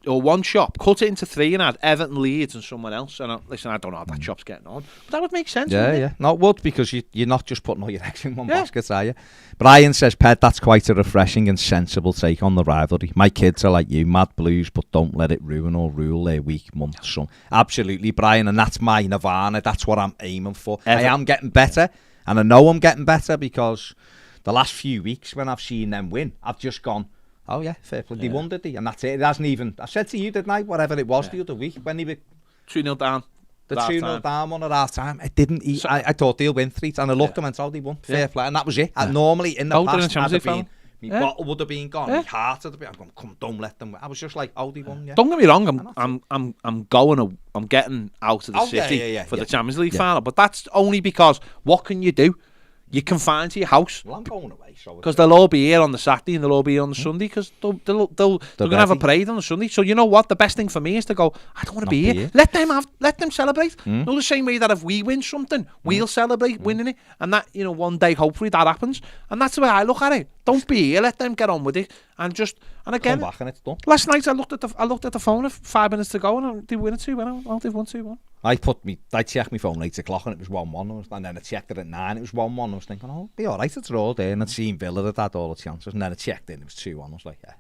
or 1 shop, cut it into 3 and had Everton, Leeds and someone else. And listen, I don't know how that shop's getting on, but that would make sense. Yeah. No, it would, because you're not just putting all your eggs in one basket, are you? Brian says, Ped, that's quite a refreshing and sensible take on the rivalry. My kids are like you, mad blues, but don't let it ruin or rule their week, month, son. Absolutely, Brian, and that's my nirvana. That's what I'm aiming for. I am getting better, and I know I'm getting better because the last few weeks when I've seen them win, I've just gone, oh yeah, fair play. They won, did they? And that's it. It hasn't even... I said to you, didn't I? Whatever it was the other week when they were 2-0 down. The 2-0 down one at half time. It didn't. I thought they'll win 3, and I looked at them and told they won. Fair play, and that was it. And normally in the past, my bottle would have been gone. My heart would have been. I'm going, come, don't let them win. I was just like, oh, they won. Yeah. Don't get me wrong. I'm getting out of the city for the Champions League final, but that's only because what can you do? You can find to your house. Well, I'm going away, so because they'll all be here on the Saturday and they'll all be here on the Sunday because they're going to have a parade on the Sunday. So you know what? The best thing for me is to go, I don't want to be here. Let them celebrate. No, the same way that if we win something, we'll celebrate winning it, and that, you know, one day hopefully that happens. And that's the way I look at it. Don't be here. Let them get on with it, and again. Come back and it's done. Last night I looked at the phone at 5 minutes to go and they win it 2-1. They've won 2-1. I checked my phone at 8 o'clock and it was 1-1, and then I checked it at 9, it was 1-1. I was thinking, oh, be alright, it's all day, and I'd seen Villa that had all the chances, and then I checked in, it was 2-1. I was like, yeah,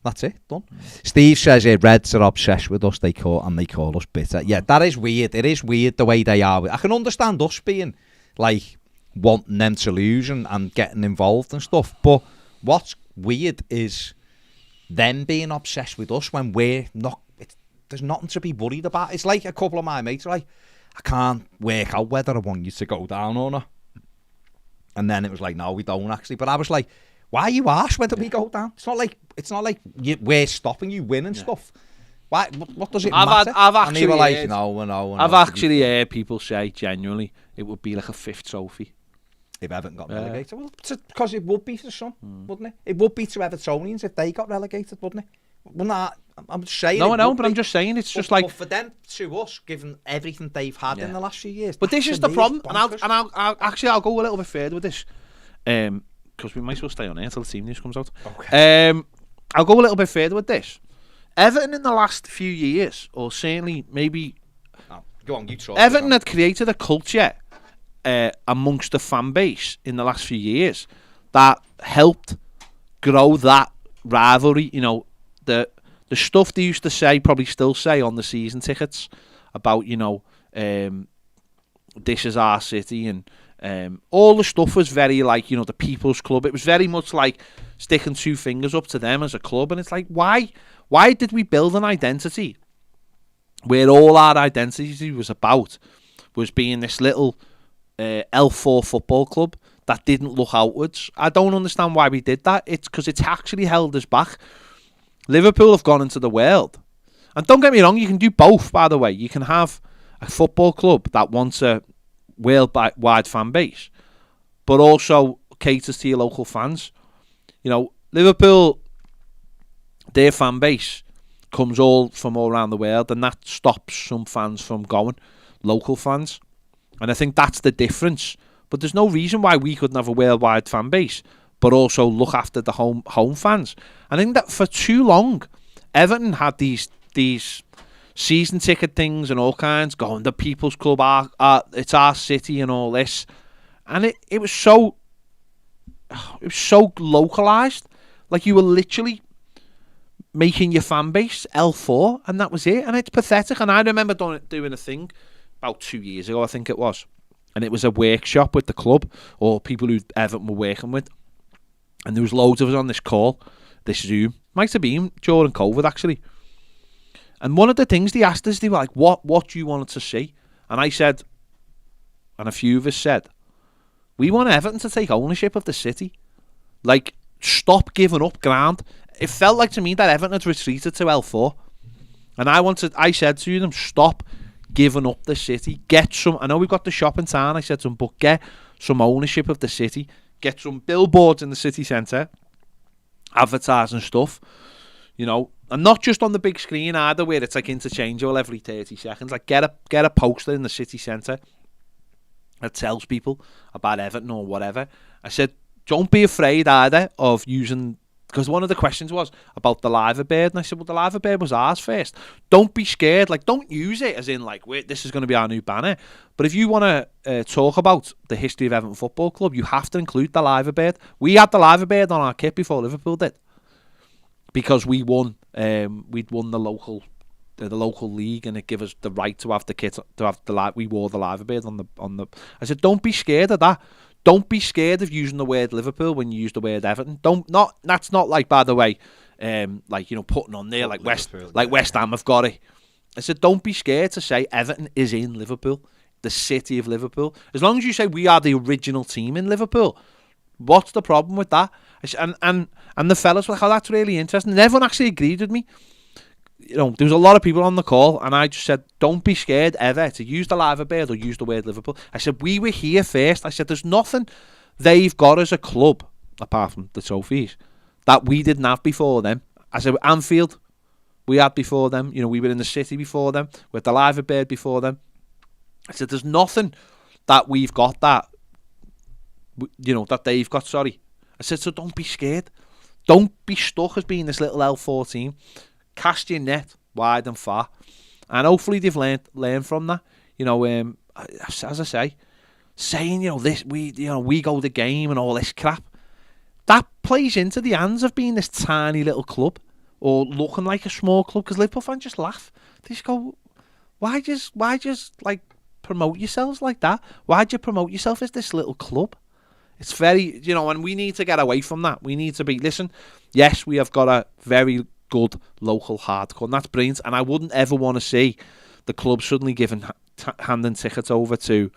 that's it, done. Steve says here, Reds are obsessed with us, they call us bitter. Yeah, that is weird. It is weird the way they are. I can understand us being like wanting them to lose and getting involved and stuff, but what's weird is them being obsessed with us when we're not. There's nothing to be worried about. It's like a couple of my mates are like, I can't work out whether I want you to go down or not. And then it was like, no, we don't actually. But I was like, why are you asked whether we go down? It's not like we're stopping you winning stuff. Why? What does it matter? I've actually and they were like, no. I've actually heard people say genuinely it would be like a 5th trophy if Everton got relegated. Well, because it would be for some, wouldn't it? It would be to Evertonians if they got relegated, wouldn't it? Well, I'm saying. No, I know, but I'm just saying it's just like. But for them, to us, given everything they've had in the last few years. But this is the problem, and I'll go a little bit further with this, because we might as well stay on here until the team news comes out. Okay. I'll go a little bit further with this. Everton in the last few years, or certainly maybe. Oh, go on, you talk. Everton had created a culture amongst the fan base in the last few years that helped grow that rivalry. You know, the stuff they used to say, probably still say on the season tickets about, you know, this is our city, and all the stuff was very like, you know, the people's club. It was very much like sticking two fingers up to them as a club, and it's like, why did we build an identity where all our identity was about was being this little L4 football club that didn't look outwards? I don't understand why we did that. It's because it's actually held us back. Liverpool have gone into the world, and don't get me wrong, you can do both, by the way. You can have a football club that wants a worldwide fan base, but also caters to your local fans. You know, Liverpool, their fan base comes all from all around the world, and that stops some fans from going, local fans. And I think that's the difference. But there's no reason why we couldn't have a worldwide fan base, but also look after the home fans. I think that for too long, Everton had these season ticket things and all kinds going, the People's Club, it's our city and all this. And it was so localised. Like, you were literally making your fan base L4, and that was it. And it's pathetic. And I remember doing a thing about 2 years ago, I think it was. And it was a workshop with the club, or people who Everton were working with. And there was loads of us on this call, this Zoom. Might have been during COVID, actually. And one of the things they asked us, they were like, what do you want us to see? And I said, and a few of us said, we want Everton to take ownership of the city. Like, stop giving up ground. It felt like to me that Everton had retreated to L4. And I said to them, stop giving up the city. Get some, I know we've got the shop in town, I said to them, but get some ownership of the city. Get some billboards in the city centre, advertising stuff, you know, and not just on the big screen either, where it's like interchangeable every 30 seconds. Like, get a poster in the city centre that tells people about Everton or whatever. I said, don't be afraid either of using, because one of the questions was about the Liver Bird, and I said, well, the Liver Bird was ours first. Don't be scared. Like, don't use it as in, like, wait, this is going to be our new banner. But if you want to talk about the history of Everton Football Club, you have to include the Liver Bird. We had the Liver Bird on our kit before Liverpool did, because we won. We'd won the local league, and it gave us the right to have the kit, to have the we wore the Liver Bird on the. I said, don't be scared of that. Don't be scared of using the word Liverpool when you use the word Everton. That's not like, by the way, like, you know, putting on there like West Ham have got it. I said, don't be scared to say Everton is in Liverpool, the city of Liverpool. As long as you say we are the original team in Liverpool, what's the problem with that? And the fellas were like, oh, that's really interesting. And everyone actually agreed with me. You know, there was a lot of people on the call, and I just said, don't be scared ever to use the Liver Bird or use the word Liverpool. I said, we were here first. I said, there's nothing they've got as a club, apart from the trophies, that we didn't have before them. I said, Anfield, we had before them. You know, we were in the city before them. We had the Liver Bird before them. I said, there's nothing that we've got that, you know, that they've got, sorry. I said, so don't be scared. Don't be stuck as being this little L4 team. Cast your net wide and far, and hopefully they've learned from that. You know, as I say, saying, you know, this, we go the game and all this crap, that plays into the hands of being this tiny little club or looking like a small club, because Liverpool fans just laugh. They just go, why just like promote yourselves like that? Why'd you promote yourself as this little club? It's very, you know, and we need to get away from that. We need to be, listen, yes, we have got a very good local hardcore, and that's brilliant. And I wouldn't ever want to see the club suddenly handing tickets over to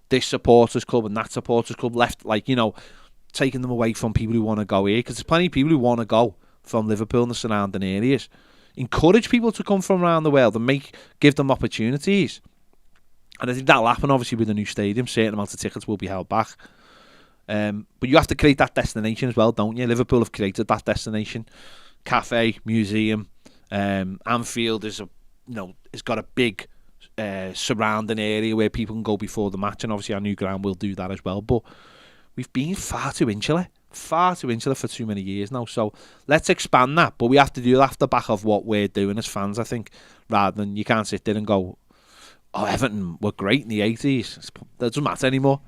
this supporters club and that supporters club, left, like, you know, taking them away from people who want to go here, because there's plenty of people who want to go from Liverpool and the surrounding areas. Encourage people to come from around the world and give them opportunities. And I think that'll happen, obviously, with the new stadium. Certain amounts of tickets will be held back. But you have to create that destination as well, don't you? Liverpool have created that destination. Cafe, museum, Anfield is it's got a big surrounding area where people can go before the match, and obviously our new ground will do that as well. But we've been far too insular for too many years now. So let's expand that, but we have to do that off the back of what we're doing as fans, I think, rather than, you can't sit there and go, Everton were great in the 80s. It doesn't matter anymore.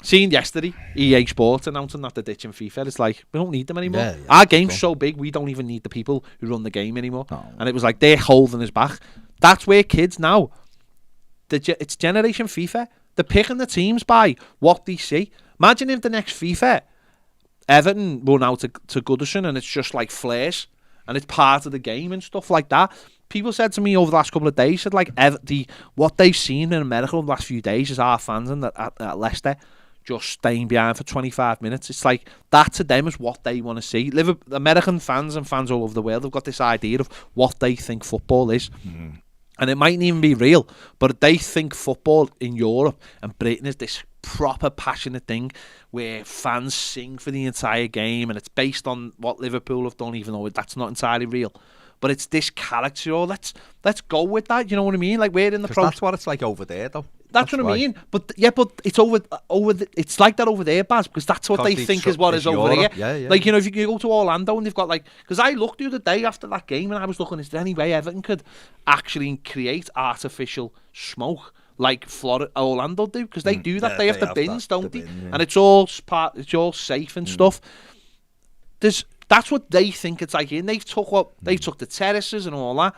Seen yesterday, EA Sports announcing that they're ditching FIFA. It's like, we don't need them anymore. Yeah, Our game's so big, we don't even need the people who run the game anymore. No. And it was like, they're holding us back. That's where kids now, it's Generation FIFA. They're picking the teams by what they see. Imagine if the next FIFA, Everton run out to Goodison and it's just like flares and it's part of the game and stuff like that. People said to me over the last couple of days, said like what they've seen in America over the last few days is our fans at Leicester just staying behind for 25 minutes. It's like, that to them is what they want to see. American fans and fans all over the world have got this idea of what they think football is. And it mightn't even be real, but they think football in Europe and Britain is this proper passionate thing where fans sing for the entire game and it's based on what Liverpool have done, even though that's not entirely real. But it's this character, let's go with that, you know what I mean? Like, we're in the That's what it's like over there, though. That's what I mean. But it's it's like that over there, Baz, because that's what they think is what is over here. Yeah. Like, you know, if you go to Orlando and they've got like, because I looked the other day after that game and I was looking, is there any way Everton could actually create artificial smoke like Orlando do? Because they do that. They have the bins, don't they? And it's all safe and stuff. That's what they think it's like. And they've took the terraces and all that,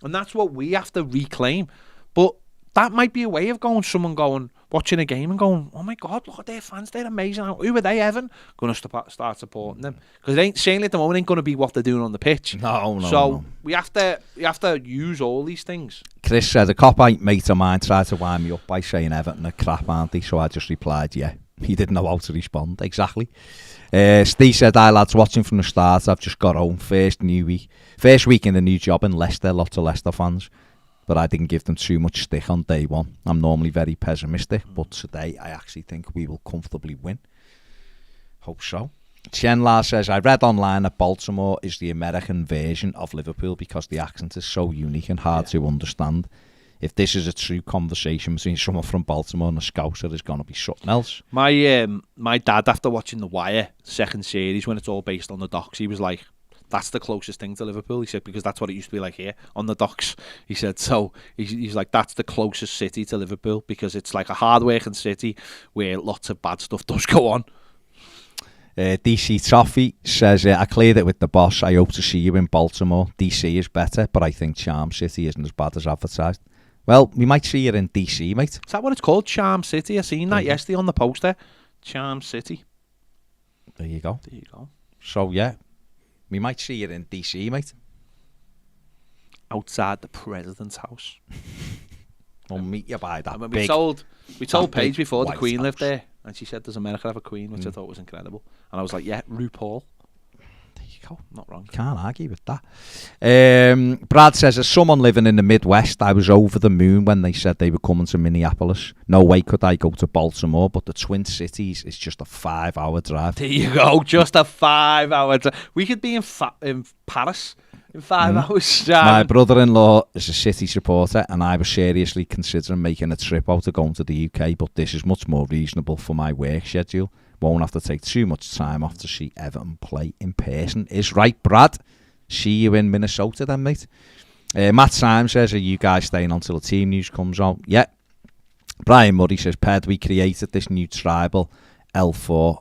and that's what we have to reclaim. But that might be a way of watching a game and going, oh my God, look at their fans, they're amazing. Who are they, Evan? Going to start supporting them, because it ain't saying at the moment ain't going to be what they're doing on the pitch. No. We have to use all these things. Chris said a cop-out mate of mine tried to wind me up by saying Everton are crap, aren't they? So I just replied, yeah. He didn't know how to respond. Exactly. Steve said, hi lads, watching from the start. I've just got home. First week in the new job in Leicester. Lots of Leicester fans. But I didn't give them too much stick on day one. I'm normally very pessimistic, but today I actually think we will comfortably win. Hope so. Chenla says, I read online that Baltimore is the American version of Liverpool because the accent is so unique and hard to understand. If this is a true conversation between someone from Baltimore and a Scouser, there's going to be something else. My dad, after watching The Wire second series, when it's all based on the docks, he was like, that's the closest thing to Liverpool. He said, because that's what it used to be like here on the docks. He said, so he's like, that's the closest city to Liverpool because it's like a hard-working city where lots of bad stuff does go on. DC Toffee says, I cleared it with the boss. I hope to see you in Baltimore. DC is better, but I think Charm City isn't as bad as advertised. Well, we might see you in DC, mate. Is that what it's called? Charm City? I seen that yesterday on the poster. Charm City. There you go. So, yeah. We might see you in DC, mate. Outside the president's house. We'll meet you by that. We told Paige before the Queen lived there, and she said, does America have a Queen? Which I thought was incredible. And I was like, yeah, RuPaul. There you go. Not wrong. Can't argue with that. Brad says, as someone living in the Midwest, I was over the moon when they said they were coming to Minneapolis. No way could I go to Baltimore, but the Twin Cities is just a 5-hour drive. There you go. Just a 5-hour drive. We could be in Paris in 5 hours. My brother-in-law is a City supporter, and I was seriously considering making a trip out to going to the UK, but this is much more reasonable for my work schedule. Won't have to take too much time off to see Everton play in person. Is right, Brad. See you in Minnesota then, mate. Matt Symes says, are you guys staying until the team news comes out? Yeah. Brian Murray says, Ped, we created this new tribal L4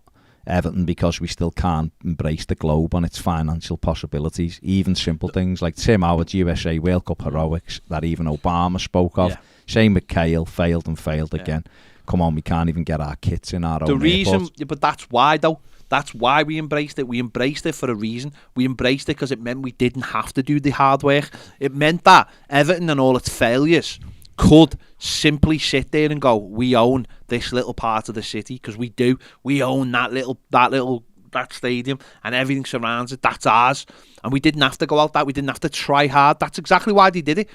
Everton because we still can't embrace the globe and its financial possibilities. Even simple things like Tim Howard's USA World Cup heroics that even Obama spoke of. Shane McHale failed again. Come on, we can't even get our kits in our own airport. But that's why, though. That's why we embraced it. We embraced it for a reason. We embraced it because it meant we didn't have to do the hard work. It meant that Everton and all its failures could simply sit there and go, we own this little part of the city, because we do. We own that stadium and everything surrounds it. That's ours. And we didn't have to go out that. We didn't have to try hard. That's exactly why they did it.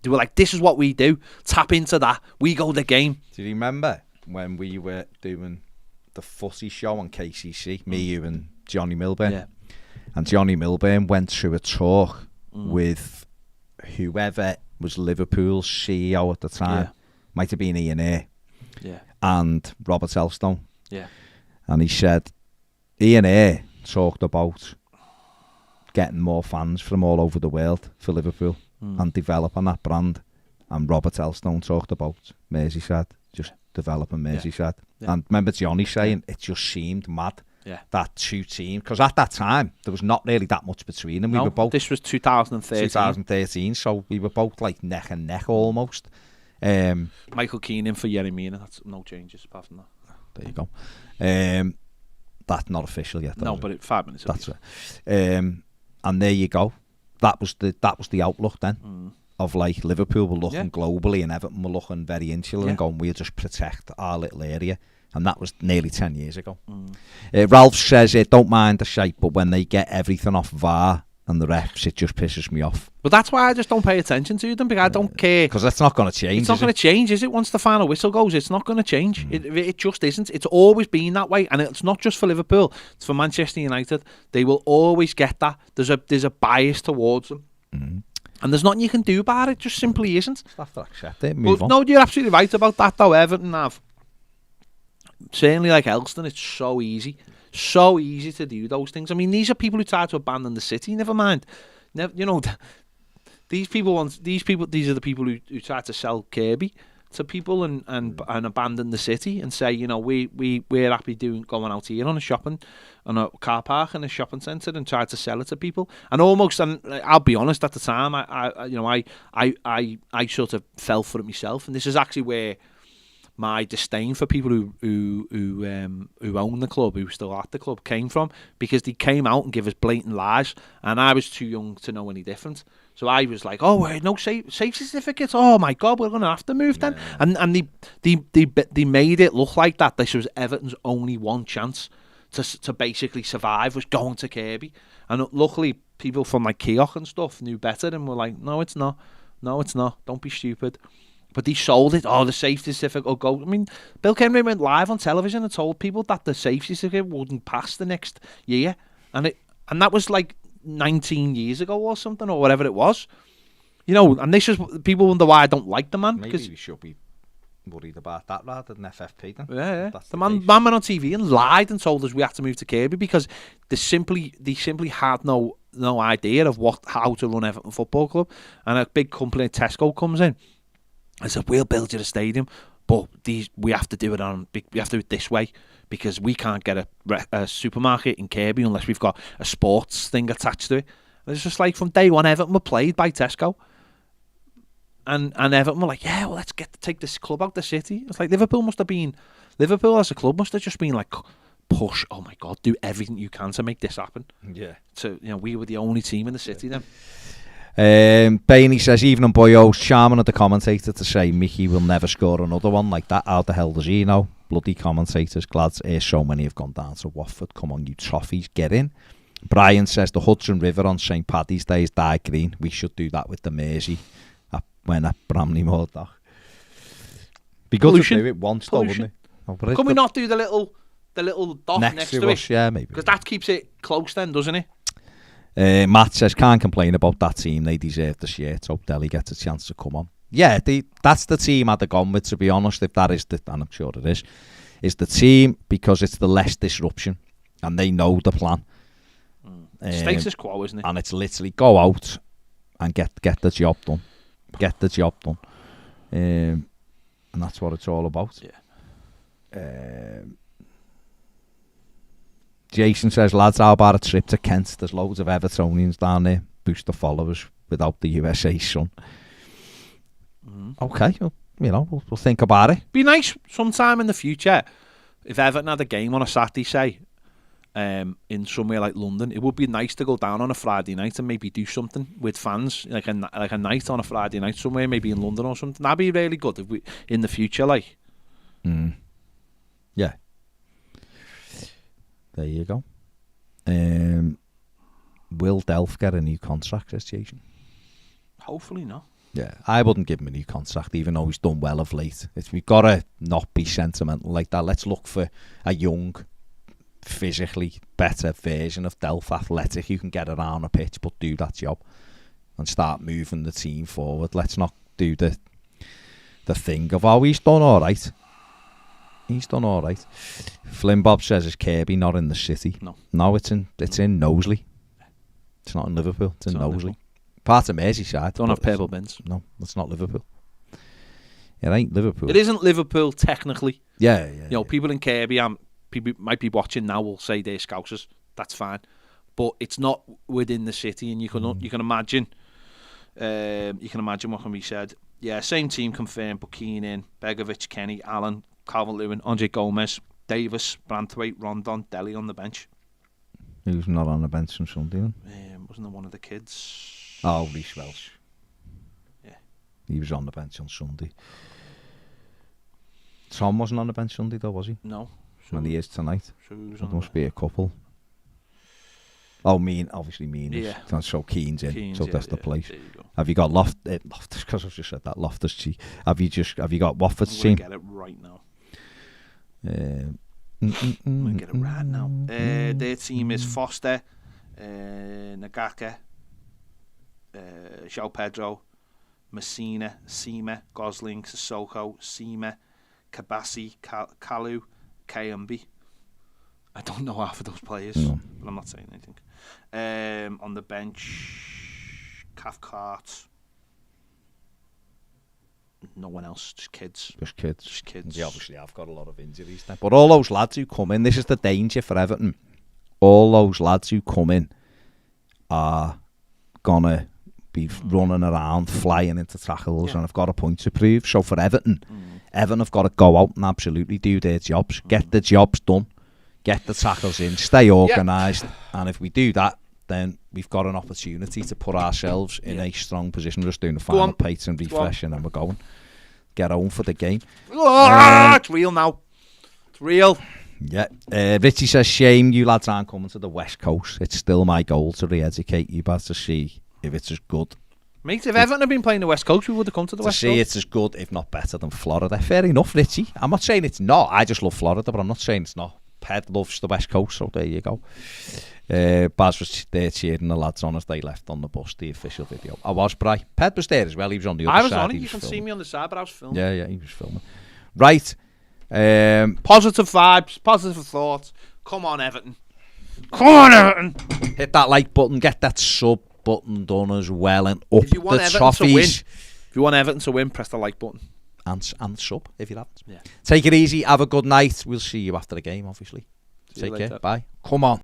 They were like, this is what we do. Tap into that. We go the game. Do you remember when we were doing the footy show on KCC, me, you and Johnny Milburn? Yeah. And Johnny Milburn went through a talk with whoever was Liverpool's CEO at the time. Might have been Ian Ayre. Yeah. And Robert Elstone. Yeah. And he said, Ian Ayre talked about getting more fans from all over the world for Liverpool and developing that brand. And Robert Elstone talked about Merseyside, just developing Merseyside. Yeah. And remember Johnny saying it just seemed mad. Yeah. That two teams, because at that time there was not really that much between them. We were both, this was 2013. so we were both like neck and neck almost. Michael Keane in for Yeremina. That's no changes apart from that. There you go. That's not official yet. No, but 5 minutes. That's it. And there you go. That was the outlook then of like Liverpool were looking globally and Everton were looking very insular and going, we'll just protect our little area. And that was nearly 10 years ago. Ralph says, don't mind the shape, but when they get everything off VAR and the refs, it just pisses me off. But that's why I just don't pay attention to them, because I don't care. Because that's not going to change. It's not going to change, is it? Once the final whistle goes, it's not going to change. It just isn't. It's always been that way. And it's not just for Liverpool. It's for Manchester United. They will always get that. There's a bias towards them. And there's nothing you can do about it. It just simply isn't. Just have to accept it, move on. No, you're absolutely right about that, though. Everton have. Certainly like Elston, it's so easy to do those things. I mean, these are people who try to abandon the city. Never mind, these are the people who try to sell Kirby to people and abandon the city and say, we're happy going out here on a car park in a shopping centre and try to sell it to people. And I'll be honest, at the time, I sort of fell for it myself, and this is actually where my disdain for people who own the club, who still at the club, came from, because they came out and give us blatant lies, and I was too young to know any different. So I was like, no safety certificates. Oh my God, we're going to have to move then. And they made it look like that. This was Everton's only one chance to basically survive, was going to Kirby. And luckily, people from like Keogh and stuff knew better and were like, no, it's not. No, it's not. Don't be stupid. But they sold it. The safety certificate will go. I mean, Bill Kenway went live on television and told people that the safety certificate wouldn't pass the next year, and that was like 19 years ago or something, or whatever it was. And this is, people wonder why I don't like the man. Maybe we should be worried about that rather than FFP then. Yeah. The man went on TV and lied and told us we have to move to Kirby because they simply had no idea of how to run Everton Football Club. And a big company, Tesco, comes in. I said, we'll build you a stadium, but we have to do it this way, because we can't get a supermarket in Kirby unless we've got a sports thing attached to it. And it's just like, from day one, Everton were played by Tesco, and Everton were like, yeah, well, let's take this club out the city. It's like Liverpool as a club must have just been like, push, oh my God, do everything you can to make this happen. Yeah. So we were the only team in the city then. Bainey says, even on Boyo's charming of the commentator to say Mickey will never score another one like that. How the hell does he know? Bloody commentators. Glad so many have gone down to Watford. Come on, you Toffies, get in. Brian says the Hudson River on St Paddy's Day is dyed green. We should do that with the Mersey when at Bramley Moor. Be good to do it once, though, wouldn't it? Can we not do the little dot next to it? Yeah, maybe. Because that keeps it close then, doesn't it? Matt says, can't complain about that team. They deserve the shirt. Hope Delhi gets a chance to come on. Yeah, that's the team I'd have gone with, to be honest, if that is and I'm sure it is the team, because it's the less disruption and they know the plan. Status quo, isn't it? And it's literally go out and get the job done. Get the job done. And that's what it's all about. Yeah. Jason says, lads, how about a trip to Kent? There's loads of Evertonians down there. Boost the followers without the USA sun. Okay, well, we'll think about it. Be nice sometime in the future if Everton had a game on a Saturday, say, in somewhere like London. It would be nice to go down on a Friday night and maybe do something with fans, like a night on a Friday night somewhere, maybe in London or something. That'd be really good if in the future, like. Yeah. There you go. Will Delph get a new contract, says Jason? Hopefully not. Yeah, I wouldn't give him a new contract, even though he's done well of late. We've got to not be sentimental like that. Let's look for a young, physically better version of Delph, athletic, who can get around a pitch but do that job and start moving the team forward. Let's not do the thing of, he's done all right. He's done all right. Flynn Bob says, is Kirby not in the city? No, it's in Knowsley. It's not in Liverpool. It's in Knowsley. Part of Merseyside. Don't have purple bins. No, it's not Liverpool. It ain't Liverpool. It isn't Liverpool technically. Yeah. You know, people in Kirby people might be watching now will say they're Scousers. That's fine. But it's not within the city, and you can imagine. You can imagine what can be said. Yeah, same team confirmed: Buchanan in, Begovic, Kenny, Allen, Calvert-Lewin, Andre Gomez, Davis, Branthwaite, Rondon, Dele on the bench. Who's not on the bench on Sunday? Wasn't there one of the kids? Oh, Reece Welsh. Yeah, he was on the bench on Sunday. Tom wasn't on the bench Sunday though, was he? No. And he is tonight. So there must be a couple. Oh, obviously Mean is. Yeah. That's so Keane's in. So that's the place. There you go. Have you got Loftus? Because I've just said that Loftus. Have you got Watford's team? I'm gonna get it right now. I'm gonna get it right now. Their team is Foster, Nagaka, João Pedro, Messina, Sima, Gosling, Sissoko, Sima, Kabasi, Kalu, KMB. I don't know half of those players, but I'm not saying anything. On the bench, Cathcart. No one else, just kids. Just kids. Yeah, obviously, I've got a lot of injuries now. But all those lads who come in, this is the danger for Everton. All those lads who come in are gonna be running around, flying into tackles, and have got a point to prove. So for Everton, Everton have got to go out and absolutely do their jobs, get the jobs done, get the tackles in, stay organised, and if we do that, then we've got an opportunity to put ourselves in a strong position. We're just doing the final pace and refresh, and then we're going. Get home for the game. It's real now. It's real. Yeah. Richie says, shame you lads aren't coming to the West Coast. It's still my goal to re-educate you, but to see if it's as good. Mate, if Everton had been playing the West Coast, we would have come to the West Coast. To see it's as good, if not better, than Florida. Fair enough, Richie. I'm not saying it's not. I just love Florida, but I'm not saying it's not. Ped loves the West Coast, so there you go. Baz was there cheering the lads on as they left on the bus, the official video. I was, Bri. Ped was there as well. He was on the other side. I was on it. You can see me on the side, but I was filming. Yeah, he was filming. Right. Positive vibes, positive thoughts. Come on, Everton. Come on, Everton. Hit that like button, get that sub button done as well, and up the Toffies. If you want Everton to win, press the like button. And sub, if you haven't. Yeah. Take it easy, have a good night. We'll see you after the game, obviously. See you Take care, later. bye. Come on.